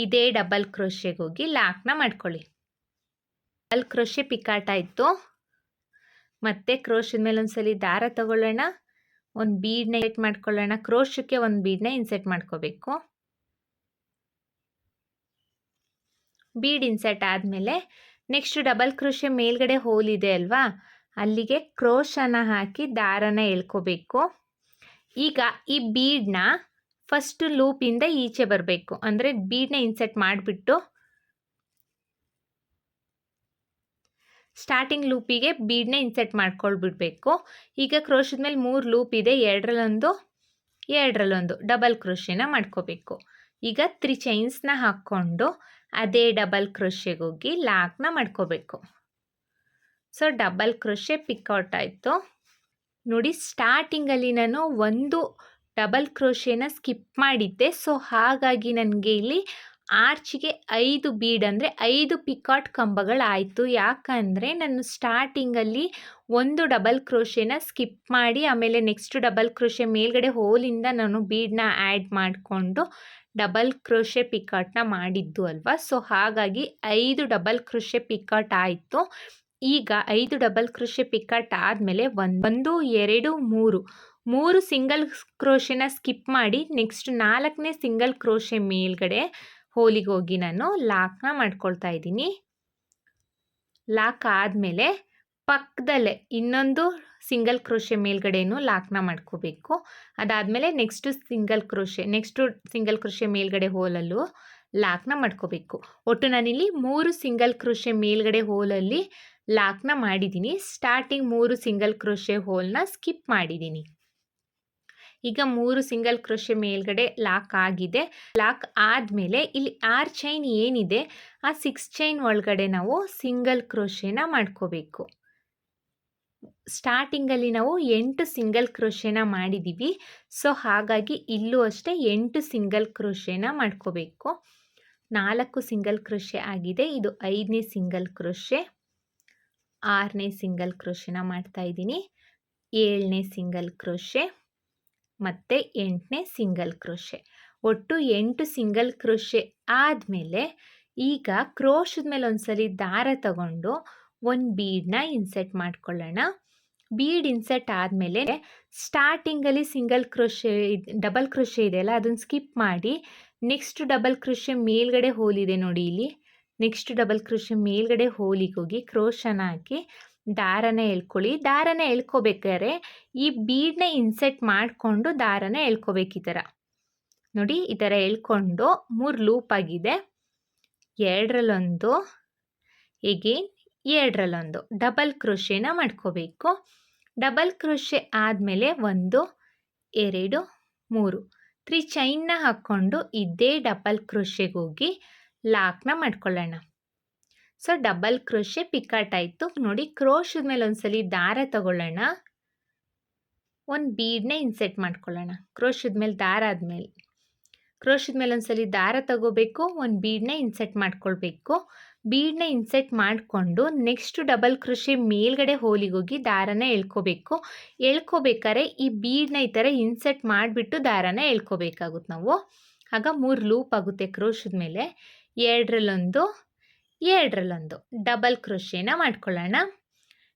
ಇದೇ ಡಬಲ್ ಕ್ರೋಶೆಗೆ ಹೋಗಿ ಲಾಕ್ನ ಮಾಡ್ಕೊಳ್ಳಿ. ಡಬಲ್ ಕ್ರೋಶೆ ಪಿಕಾಟ್ ಆಯಿತು. ಮತ್ತು ಕ್ರೋಶದ ಮೇಲೆ ಒಂದ್ಸಲಿ ದಾರ ತಗೊಳ್ಳೋಣ, ಒಂದು ಬೀಡನ್ನ ಇನ್ಸರ್ಟ್ ಮಾಡ್ಕೊಳ್ಳೋಣ. ಕ್ರೋಶಕ್ಕೆ ಒಂದು ಬೀಡನ್ನ ಇನ್ಸರ್ಟ್ ಮಾಡ್ಕೋಬೇಕು. ಬೀಡ್ ಇನ್ಸರ್ಟ್ ಆದಮೇಲೆ ನೆಕ್ಸ್ಟ್ ಡಬಲ್ ಕ್ರೋಶೆ ಮೇಲ್ಗಡೆ ಹೋಲ್ ಇದೆ ಅಲ್ವಾ, ಅಲ್ಲಿಗೆ ಕ್ರೋಶನ ಹಾಕಿ ದಾರನ ಎಳ್ಕೋಬೇಕು. ಈಗ ಈ ಬೀಡನ್ನ ಫಸ್ಟ್ ಲೂಪಿಂದ ಈಚೆ ಬರಬೇಕು, ಅಂದರೆ ಬೀಡನ್ನ ಇನ್ಸರ್ಟ್ ಮಾಡಿಬಿಟ್ಟು ಸ್ಟಾರ್ಟಿಂಗ್ ಲೂಪಿಗೆ ಬೀಡನ್ನ ಇನ್ಸರ್ಟ್ ಮಾಡ್ಕೊಳ್ಬಿಡ್ಬೇಕು. ಈಗ ಕ್ರೋಶದ ಮೇಲೆ 3 ಲೂಪ್ ಇದೆ, 2ರಲ್ಲೊಂದು 2ರಲ್ಲೊಂದು ಡಬಲ್ ಕ್ರೋಶೆನ ಮಾಡ್ಕೋಬೇಕು. ಈಗ 3 ಚೈನ್ಸ್ನ ಹಾಕ್ಕೊಂಡು ಅದೇ ಡಬಲ್ ಕ್ರೋಶೆಗೆ ಹೋಗಿ ಲಾಕ್ನ ಮಾಡ್ಕೋಬೇಕು. ಸೊ ಡಬಲ್ ಕ್ರೋಶೆ ಪಿಕೌಟ್ ಆಯಿತು ನೋಡಿ. ಸ್ಟಾರ್ಟಿಂಗಲ್ಲಿ ನಾನು ಒಂದು ಡಬಲ್ ಕ್ರೋಶೆನ ಸ್ಕಿಪ್ ಮಾಡಿದ್ದೆ, ಸೊ ಹಾಗಾಗಿ ನನಗೆ ಇಲ್ಲಿ ಆರ್ಚಿಗೆ 5 ಬೀಡ್ ಅಂದರೆ 5 ಪಿಕಾಟ್ ಕಂಬಗಳಾಯಿತು. ಯಾಕಂದರೆ ನಾನು ಸ್ಟಾರ್ಟಿಂಗಲ್ಲಿ ಒಂದು ಡಬಲ್ ಕ್ರೋಶೆನ ಸ್ಕಿಪ್ ಮಾಡಿ ಆಮೇಲೆ ನೆಕ್ಸ್ಟ್ ಡಬಲ್ ಕ್ರೋಶೆ ಮೇಲ್ಗಡೆ ಹೋಲಿಂದ ನಾನು ಬೀಡನ್ನ ಆ್ಯಡ್ ಮಾಡಿಕೊಂಡು ಡಬಲ್ ಕ್ರೋಶೆ ಪಿಕಾಟ್ನ ಮಾಡಿದ್ದು ಅಲ್ವಾ, ಸೊ ಹಾಗಾಗಿ 5 ಡಬಲ್ ಕ್ರೋಶೆ ಪಿಕಾಟ್ ಆಯಿತು. ಈಗ 5 ಡಬಲ್ ಕ್ರೋಶೆ ಪಿಕಾಟ್ ಆದಮೇಲೆ 1 2 3 3 ಸಿಂಗಲ್ ಕ್ರೋಶೆನ ಸ್ಕಿಪ್ ಮಾಡಿ ನೆಕ್ಸ್ಟ್ 4ನೇ ಸಿಂಗಲ್ ಕ್ರೋಶೆ ಮೇಲ್ಗಡೆ ಹೋಲಿಗೆ ಹೋಗಿ ನಾನು ಲಾಕ್ನ ಮಾಡ್ಕೊಳ್ತಾ ಇದ್ದೀನಿ. ಲಾಕ್ ಆದಮೇಲೆ ಪಕ್ಕದಲ್ಲೇ ಇನ್ನೊಂದು ಸಿಂಗಲ್ ಕ್ರೋಶೆ ಮೇಲ್ಗಡೆನೂ ಲಾಕ್ನ ಮಾಡ್ಕೋಬೇಕು. ಅದಾದಮೇಲೆ ನೆಕ್ಸ್ಟು ಸಿಂಗಲ್ ಕ್ರೋಶೆ ಮೇಲ್ಗಡೆ ಹೋಲಲ್ಲೂ ಲಾಕ್ನ ಮಾಡ್ಕೋಬೇಕು. ಒಟ್ಟು ನಾನಿಲ್ಲಿ 3 ಸಿಂಗಲ್ ಕ್ರೋಶೆ ಮೇಲ್ಗಡೆ ಹೋಲಲ್ಲಿ ಲಾಕ್ನ ಮಾಡಿದ್ದೀನಿ. ಸ್ಟಾರ್ಟಿಂಗ್ 3 ಸಿಂಗಲ್ ಕ್ರೋಶೆ ಹೋಲ್ನ ಸ್ಕಿಪ್ ಮಾಡಿದ್ದೀನಿ. ಈಗ 3 ಸಿಂಗಲ್ ಕ್ರೋಶೆ ಮೇಲ್ಗಡೆ ಲಾಕ್ ಆಗಿದೆ. ಲಾಕ್ ಆದಮೇಲೆ ಇಲ್ಲಿ 6 ಚೈನ್ ಏನಿದೆ ಆ 6 ಚೈನ್ ಒಳಗಡೆ ನಾವು ಸಿಂಗಲ್ ಕ್ರೋಶೆನ ಮಾಡ್ಕೋಬೇಕು. ಸ್ಟಾರ್ಟಿಂಗಲ್ಲಿ ನಾವು 8 ಸಿಂಗಲ್ ಕ್ರೋಶೆನ ಮಾಡಿದ್ದೀವಿ. ಸೊ ಹಾಗಾಗಿ ಇಲ್ಲೂ ಅಷ್ಟೇ 8 ಸಿಂಗಲ್ ಕ್ರೋಶೆನ ಮಾಡ್ಕೋಬೇಕು. 4 ಸಿಂಗಲ್ ಕ್ರೋಶೆ ಆಗಿದೆ. ಇದು 5ನೇ ಸಿಂಗಲ್ ಕ್ರೋಶೆ, 6ನೇ ಸಿಂಗಲ್ ಕ್ರೋಶೆನ ಮಾಡ್ತಾ ಇದ್ದೀನಿ, 7ನೇ ಸಿಂಗಲ್ ಕ್ರೋಶೆ ಮತ್ತು 8ನೇ ಸಿಂಗಲ್ ಕ್ರೋಶೆ. ಒಟ್ಟು 8 ಸಿಂಗಲ್ ಕ್ರೋಶೆ ಆದಮೇಲೆ ಈಗ ಕ್ರೋಶದ ಮೇಲೆ ಒಂದ್ಸಲಿ ದಾರ ತಗೊಂಡು ಒಂದು ಬೀಡನ್ನ ಇನ್ಸೆಟ್ ಮಾಡ್ಕೊಳ್ಳೋಣ. ಬೀಡ್ ಇನ್ಸೆಟ್ ಆದಮೇಲೆ ಸ್ಟಾರ್ಟಿಂಗಲ್ಲಿ ಡಬಲ್ ಕ್ರೋಶೆ ಇದೆಯಲ್ಲ ಅದನ್ನು ಸ್ಕಿಪ್ ಮಾಡಿ ನೆಕ್ಸ್ಟ್ ಡಬಲ್ ಕ್ರೋಶೆ ಮೇಲ್ಗಡೆ ಹೋಲಿದೆ ನೋಡಿ, ಇಲ್ಲಿ ನೆಕ್ಸ್ಟ್ ಡಬಲ್ ಕ್ರೋಶೆ ಮೇಲ್ಗಡೆ ಹೋಲಿಗೆ ಹೋಗಿ ಕ್ರೋಶನ ಹಾಕಿ ದಾರನ ಎಳ್ಕೊಳ್ಳಿ. ದಾರನ ಎಳ್ಕೊಬೇಕಾದ್ರೆ ಈ ಬೀಡನ್ನ ಇನ್ಸೆಟ್ ಮಾಡಿಕೊಂಡು ದಾರನ ಎಳ್ಕೊಬೇಕು. ಈ ಥರ ನೋಡಿ, ಈ ಥರ ಎಳ್ಕೊಂಡು 3 ಲೂಪ್ ಆಗಿದೆ. 2ರಲ್ಲೊಂದು, ಎಗೇನ್ 2ರಲ್ಲೊಂದು ಡಬಲ್ ಕ್ರೋಶೆನ ಮಾಡ್ಕೋಬೇಕು. ಡಬಲ್ ಕ್ರೋಶೆ ಆದಮೇಲೆ 1 2 3 3 ಚೈನ್ನ ಹಾಕ್ಕೊಂಡು ಇದೇ ಡಬಲ್ ಕ್ರೋಶೆಗೆ ಹೋಗಿ ಲಾಕ್ನ ಮಾಡ್ಕೊಳ್ಳೋಣ. ಸೊ ಡಬಲ್ ಕ್ರೋಶೆ ಪಿಕಾಟ್ ಆಯಿತು ನೋಡಿ. ಕ್ರೋಶದ ಮೇಲೆ ಒಂದ್ಸಲಿ ದಾರ ತಗೊಳ್ಳೋಣ, ಒಂದು ಬೀಡನ್ನ ಇನ್ಸೆಟ್ ಮಾಡ್ಕೊಳ್ಳೋಣ. ಕ್ರೋಶದ ಮೇಲೆ ದಾರ ಆದಮೇಲೆ ಕ್ರೋಶದ ಮೇಲೆ ಒಂದ್ಸಲಿ ದಾರ ತಗೋಬೇಕು, ಒಂದು ಬೀಡನ್ನ ಇನ್ಸೆಟ್ ಮಾಡ್ಕೊಳ್ಬೇಕು. ಬೀಡನ್ನ ಇನ್ಸೆಟ್ ಮಾಡಿಕೊಂಡು ನೆಕ್ಸ್ಟ್ ಡಬಲ್ ಕ್ರೋಶೆ ಮೇಲ್ಗಡೆ ಹೋಲಿಗೆ ಹೋಗಿ ದಾರನ ಎಳ್ಕೋಬೇಕು. ಎಳ್ಕೋಬೇಕಾದ್ರೆ ಈ ಬೀಡನ್ನ ಈ ಥರ ಇನ್ಸೆಟ್ ಮಾಡಿಬಿಟ್ಟು ದಾರನ ಎಳ್ಕೋಬೇಕಾಗುತ್ತೆ ನಾವು. ಆಗ 3 ಲೂಪ್ ಆಗುತ್ತೆ ಕ್ರೋಶದ ಮೇಲೆ. 2ರಲ್ಲೊಂದು, 2ರಲ್ಲೊಂದು ಡಬಲ್ ಕ್ರೋಶೆನ ಮಾಡ್ಕೊಳ್ಳೋಣ.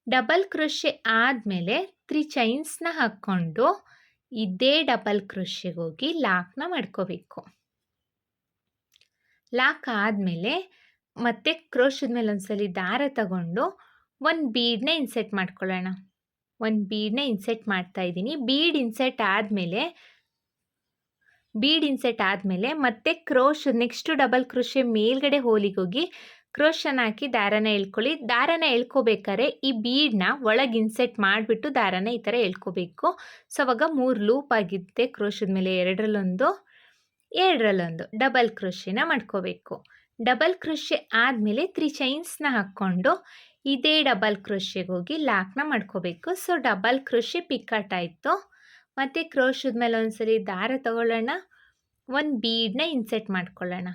ಡಬಲ್ ಕ್ರೋಶೆ ಆದಮೇಲೆ 3 ಚೈನ್ಸ್ನ ಹಾಕ್ಕೊಂಡು ಇದೇ ಡಬಲ್ ಕ್ರೋಶೆಗೆ ಹೋಗಿ ಲಾಕ್ನ ಮಾಡ್ಕೋಬೇಕು. ಲಾಕ್ ಆದಮೇಲೆ ಮತ್ತೆ ಕ್ರೋಶದ ಮೇಲೆ ಒಂದ್ಸಲಿ ದಾರ ತಗೊಂಡು ಒಂದು ಬೀಡನ್ನ ಇನ್ಸೆಟ್ ಮಾಡ್ಕೊಳ್ಳೋಣ. ಒಂದು ಬೀಡನ್ನ ಇನ್ಸೆಟ್ ಮಾಡ್ತಾ ಇದ್ದೀನಿ. ಬೀಡ್ ಇನ್ಸೆಟ್ ಆದಮೇಲೆ ಮತ್ತೆ ನೆಕ್ಸ್ಟ್ ಡಬಲ್ ಕ್ರೋಶೆ ಮೇಲ್ಗಡೆ ಹೋಲಿಗೆ ಹೋಗಿ ಕ್ರೋಶನ ಹಾಕಿ ದಾರನ ಎಳ್ಕೊಳ್ಳಿ. ದಾರನ ಎಳ್ಕೋಬೇಕಾದ್ರೆ ಈ ಬೀಡನ್ನ ಒಳಗೆ ಇನ್ಸೆಟ್ ಮಾಡಿಬಿಟ್ಟು ದಾರನ ಈ ಥರ ಎಳ್ಕೋಬೇಕು. ಸೊ ಅವಾಗ 3 ಲೂಪ್ ಆಗಿದೆ ಕ್ರೋಶದ ಮೇಲೆ. 2ರಲ್ಲೊಂದು, 2ರಲ್ಲೊಂದು ಡಬಲ್ ಕ್ರೋಶೆನ ಮಾಡ್ಕೋಬೇಕು. ಡಬಲ್ ಕ್ರೋಶೆ ಆದಮೇಲೆ 3 ಚೈನ್ಸ್ನ ಹಾಕ್ಕೊಂಡು ಇದೇ ಡಬಲ್ ಕ್ರೋಶೆಗೆ ಹೋಗಿ ಲಾಕ್ನ ಮಾಡ್ಕೋಬೇಕು. ಸೊ ಡಬಲ್ ಕ್ರೋಶೆ ಪಿಕಾಟ್ ಆಯಿತು. ಮತ್ತು ಕ್ರೋಶದ ಮೇಲೆ ಒಂದ್ಸಲಿ ದಾರ ತಗೊಳ್ಳೋಣ, ಒಂದು ಬೀಡನ್ನ ಇನ್ಸೆಟ್ ಮಾಡ್ಕೊಳ್ಳೋಣ.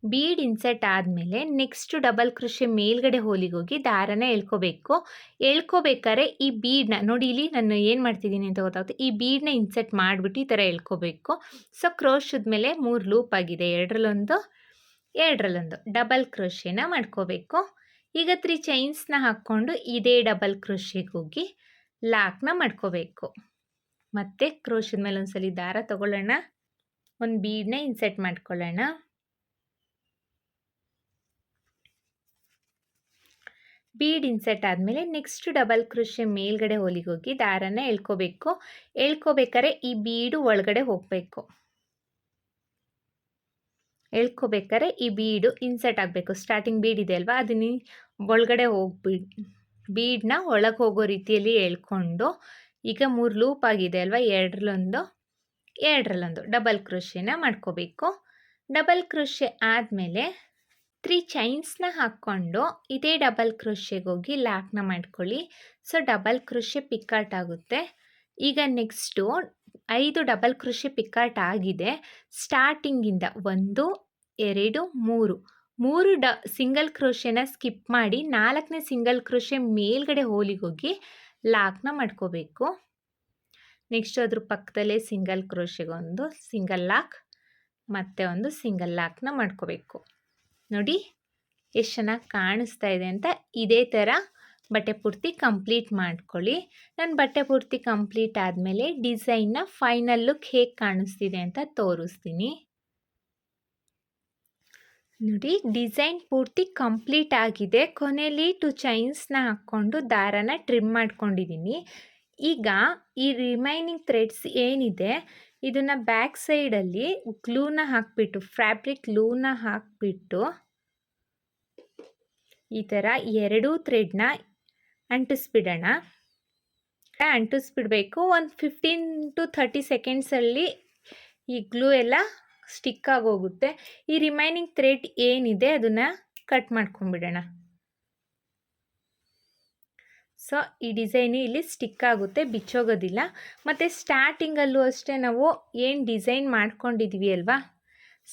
ಬೀಡ್ ಇನ್ಸೆಟ್ ಆದಮೇಲೆ ನೆಕ್ಸ್ಟ್ ಡಬಲ್ ಕ್ರೋಶೆ ಮೇಲ್ಗಡೆ ಹೋಲಿಗೆ ಹೋಗಿ ದಾರನ ಎಳ್ಕೋಬೇಕು. ಎಳ್ಕೋಬೇಕಾದ್ರೆ ಈ ಬೀಡನ್ನ ನೋಡಿ, ಇಲ್ಲಿ ನಾನು ಏನು ಮಾಡ್ತಿದ್ದೀನಿ ಅಂತ ಗೊತ್ತಾಗುತ್ತೆ. ಈ ಬೀಡನ್ನ ಇನ್ಸೆಟ್ ಮಾಡಿಬಿಟ್ಟು ಈ ಥರ ಎಳ್ಕೋಬೇಕು. ಸೊ ಕ್ರೋಶದ ಮೇಲೆ 3 ಲೂಪ್ ಆಗಿದೆ. 2ರಲ್ಲೊಂದು, 2ರಲ್ಲೊಂದು ಡಬಲ್ ಕ್ರೋಶೆನ ಮಾಡ್ಕೋಬೇಕು. ಈಗ 3 ಚೈನ್ಸ್ನ ಹಾಕ್ಕೊಂಡು ಇದೇ ಡಬಲ್ ಕ್ರೋಶೆಗೆ ಹೋಗಿ ಲಾಕ್ನ ಮಾಡ್ಕೋಬೇಕು. ಮತ್ತು ಕ್ರೋಶದ ಮೇಲೆ ಒಂದ್ಸಲಿ ದಾರ ತಗೊಳ್ಳೋಣ, ಒಂದು ಬೀಡನ್ನ ಇನ್ಸೆಟ್ ಮಾಡ್ಕೊಳ್ಳೋಣ. ಬೀಡ್ ಇನ್ಸೆಟ್ ಆದಮೇಲೆ ನೆಕ್ಸ್ಟ್ ಡಬಲ್ ಕ್ರೋಶೆ ಮೇಲ್ಗಡೆ ಹೋಲಿಗೆ ಹೋಗಿ ದಾರನ ಎಳ್ಕೋಬೇಕು. ಎಳ್ಕೋಬೇಕಾದ್ರೆ ಈ ಬೀಡು ಒಳಗಡೆ ಹೋಗಬೇಕು. ಎಳ್ಕೋಬೇಕಾದ್ರೆ ಈ ಬೀಡು ಇನ್ಸೆಟ್ ಆಗಬೇಕು. ಸ್ಟಾರ್ಟಿಂಗ್ ಬೀಡ್ ಇದೆ ಅಲ್ವಾ, ಅದನ್ನ ಒಳಗಡೆ ಬೀಡನ್ನ ಒಳಗೆ ಹೋಗೋ ರೀತಿಯಲ್ಲಿ ಎಳ್ಕೊಂಡು ಈಗ 3 ಲೂಪ್ ಆಗಿದೆ ಅಲ್ವಾ, 2ರಲ್ಲೊಂದು, 2ರಲ್ಲೊಂದು ಡಬಲ್ ಕ್ರೋಶೆನ ಮಾಡ್ಕೋಬೇಕು. ಡಬಲ್ ಕ್ರೋಶೆ ಆದಮೇಲೆ 3 ಚೈನ್ಸ್ನ ಹಾಕ್ಕೊಂಡು ಇದೇ ಡಬಲ್ ಕ್ರೋಶೆಗೆ ಹೋಗಿ ಲಾಕ್ನ ಮಾಡ್ಕೊಳ್ಳಿ. ಸೊ ಡಬಲ್ ಕ್ರೋಶೆ ಪಿಕಾಟ್ ಆಗುತ್ತೆ. ಈಗ ನೆಕ್ಸ್ಟು 5 ಡಬಲ್ ಕ್ರೋಶೆ ಪಿಕಾಟ್ ಆಗಿದೆ. ಸ್ಟಾರ್ಟಿಂಗಿಂದ 1 2 3 ಸಿಂಗಲ್ ಕ್ರೋಶೆನ ಸ್ಕಿಪ್ ಮಾಡಿ 4ನೇ ಸಿಂಗಲ್ ಕ್ರೋಶೆ ಮೇಲ್ಗಡೆ ಹೋಲಿಗೆ ಹೋಗಿ ಲಾಕ್ನ ಮಾಡ್ಕೋಬೇಕು. ನೆಕ್ಸ್ಟ್ ಅದ್ರ ಪಕ್ಕದಲ್ಲೇ ಸಿಂಗಲ್ ಕ್ರೋಶೆಗೆ ಒಂದು ಸಿಂಗಲ್ ಲಾಕ್ ಮತ್ತು ಒಂದು ಸಿಂಗಲ್ ಲಾಕ್ನ ಮಾಡ್ಕೋಬೇಕು. ನೋಡಿ ಎಷ್ಟು ಚೆನ್ನಾಗಿ ಕಾಣಿಸ್ತಾ ಇದೆ ಅಂತ. ಇದೇ ಥರ ಬಟ್ಟೆ ಪೂರ್ತಿ ಕಂಪ್ಲೀಟ್ ಮಾಡ್ಕೊಳ್ಳಿ. ನನ್ನ ಬಟ್ಟೆ ಪೂರ್ತಿ ಕಂಪ್ಲೀಟ್ ಆದಮೇಲೆ ಡಿಸೈನ್ನ ಫೈನಲ್ ಲುಕ್ ಹೇಗೆ ಕಾಣಿಸ್ತಿದೆ ಅಂತ ತೋರಿಸ್ತೀನಿ. ನೋಡಿ, ಡಿಸೈನ್ ಪೂರ್ತಿ ಕಂಪ್ಲೀಟ್ ಆಗಿದೆ. ಕೊನೆಯಲ್ಲಿ 2 ಚೈನ್ಸ್ನ ಹಾಕ್ಕೊಂಡು ದಾರನ ಟ್ರಿಮ್ ಮಾಡ್ಕೊಂಡಿದ್ದೀನಿ. ಈಗ ಈ ರಿಮೈನಿಂಗ್ ಥ್ರೆಡ್ಸ್ ಏನಿದೆ ಇದನ್ನು ಬ್ಯಾಕ್ ಸೈಡಲ್ಲಿ ಗ್ಲೂನ ಹಾಕಿಬಿಟ್ಟು, ಫ್ಯಾಬ್ರಿಕ್ ಗ್ಲೂನ ಹಾಕಿಬಿಟ್ಟು ಈ ಥರ 2 ಥ್ರೆಡ್ನ ಅಂಟಿಸ್ಬಿಡೋಣ. ಅಂಟಿಸ್ಬಿಡಬೇಕು. ಒಂದು 15 to 30 ಸೆಕೆಂಡ್ಸಲ್ಲಿ ಈ ಗ್ಲೂ ಎಲ್ಲ ಸ್ಟಿಕ್ ಆಗೋಗುತ್ತೆ. ಈ ರಿಮೈನಿಂಗ್ ಥ್ರೆಡ್ ಏನಿದೆ ಅದನ್ನು ಕಟ್ ಮಾಡ್ಕೊಂಡ್ಬಿಡೋಣ. ಸೊ ಈ ಡಿಸೈನು ಇಲ್ಲಿ ಸ್ಟಿಕ್ ಆಗುತ್ತೆ, ಬಿಚ್ಚೋಗೋದಿಲ್ಲ. ಮತ್ತು ಸ್ಟಾರ್ಟಿಂಗಲ್ಲೂ ಅಷ್ಟೇ ನಾವು ಏನು ಡಿಸೈನ್ ಮಾಡ್ಕೊಂಡಿದ್ವಿ ಅಲ್ವಾ,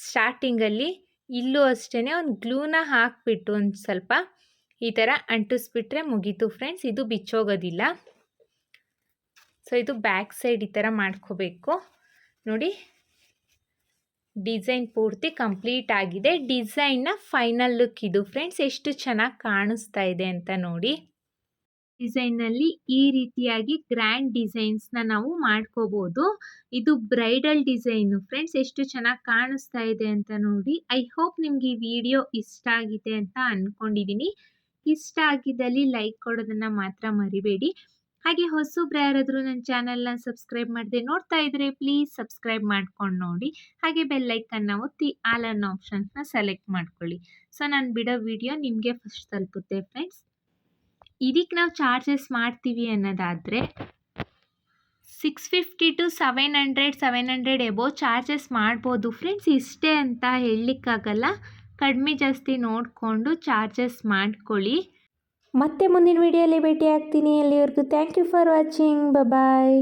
ಸ್ಟಾರ್ಟಿಂಗಲ್ಲಿ ಇಲ್ಲೂ ಅಷ್ಟೇ ಒಂದು ಗ್ಲೂನ ಹಾಕಿಬಿಟ್ಟು ಒಂದು ಸ್ವಲ್ಪ ಈ ಥರ ಅಂಟಿಸ್ಬಿಟ್ರೆ ಮುಗೀತು ಫ್ರೆಂಡ್ಸ್, ಇದು ಬಿಚ್ಚೋಗೋದಿಲ್ಲ. ಸೊ ಇದು ಬ್ಯಾಕ್ ಸೈಡ್ ಈ ಥರ ಮಾಡ್ಕೋಬೇಕು. ನೋಡಿ, ಡಿಸೈನ್ ಪೂರ್ತಿ ಕಂಪ್ಲೀಟ್ ಆಗಿದೆ. ಡಿಸೈನ್ನ ಫೈನಲ್ ಲುಕ್ ಇದು ಫ್ರೆಂಡ್ಸ್. ಎಷ್ಟು ಚೆನ್ನಾಗಿ ಕಾಣಿಸ್ತಾ ಇದೆ ಅಂತ ನೋಡಿ. ಡಿಸೈನಲ್ಲಿ ಈ ರೀತಿಯಾಗಿ ಗ್ರ್ಯಾಂಡ್ ಡಿಸೈನ್ಸ್ನ ನಾವು ಮಾಡ್ಕೋಬೋದು. ಇದು ಬ್ರೈಡಲ್ ಡಿಸೈನು ಫ್ರೆಂಡ್ಸ್. ಎಷ್ಟು ಚೆನ್ನಾಗಿ ಕಾಣಿಸ್ತಾ ಇದೆ ಅಂತ ನೋಡಿ. ಐ ಹೋಪ್ ನಿಮ್ಗೆ ಈ ವಿಡಿಯೋ ಇಷ್ಟ ಆಗಿದೆ ಅಂತ ಅಂದ್ಕೊಂಡಿದ್ದೀನಿ. ಇಷ್ಟ ಆಗಿದ್ದಲ್ಲಿ ಲೈಕ್ ಕೊಡೋದನ್ನು ಮಾತ್ರ ಮರಿಬೇಡಿ. ಹಾಗೆ ಹೊಸಬ್ರು ಯಾರಾದರೂ ನನ್ನ ಚಾನಲ್ನ ಸಬ್ಸ್ಕ್ರೈಬ್ ಮಾಡದೆ ನೋಡ್ತಾ ಇದ್ದರೆ ಪ್ಲೀಸ್ ಸಬ್ಸ್ಕ್ರೈಬ್ ಮಾಡ್ಕೊಂಡು ನೋಡಿ. ಹಾಗೆ ಬೆಲ್ಲೈಕನ್ನ ಒತ್ತಿ ಆಲ್ ಅನ್ನೋ ಆಪ್ಷನ್ಸ್ನ ಸೆಲೆಕ್ಟ್ ಮಾಡ್ಕೊಳ್ಳಿ. ಸೊ ನಾನು ಬಿಡೋ ವಿಡಿಯೋ ನಿಮಗೆ ಫಸ್ಟ್ ತಲುಪುತ್ತೆ ಫ್ರೆಂಡ್ಸ್. ಇದಕ್ಕೆ ನಾವು ಚಾರ್ಜಸ್ ಮಾಡ್ತೀವಿ ಅನ್ನೋದಾದರೆ 650 to 700 ಎಬೋ ಚಾರ್ಜಸ್ ಮಾಡ್ಬೋದು ಫ್ರೆಂಡ್ಸ್. ಇಷ್ಟೇ ಅಂತ ಹೇಳಲಿಕ್ಕಾಗಲ್ಲ, ಕಡಿಮೆ ಜಾಸ್ತಿ ನೋಡಿಕೊಂಡು ಚಾರ್ಜಸ್ ಮಾಡ್ಕೊಳ್ಳಿ. ಮತ್ತೆ ಮುಂದಿನ ವಿಡಿಯೋಲಿ ಭೇಟಿ ಆಗ್ತೀನಿ. ಅಲ್ಲಿವರೆಗೂ thank you for watching. Bye.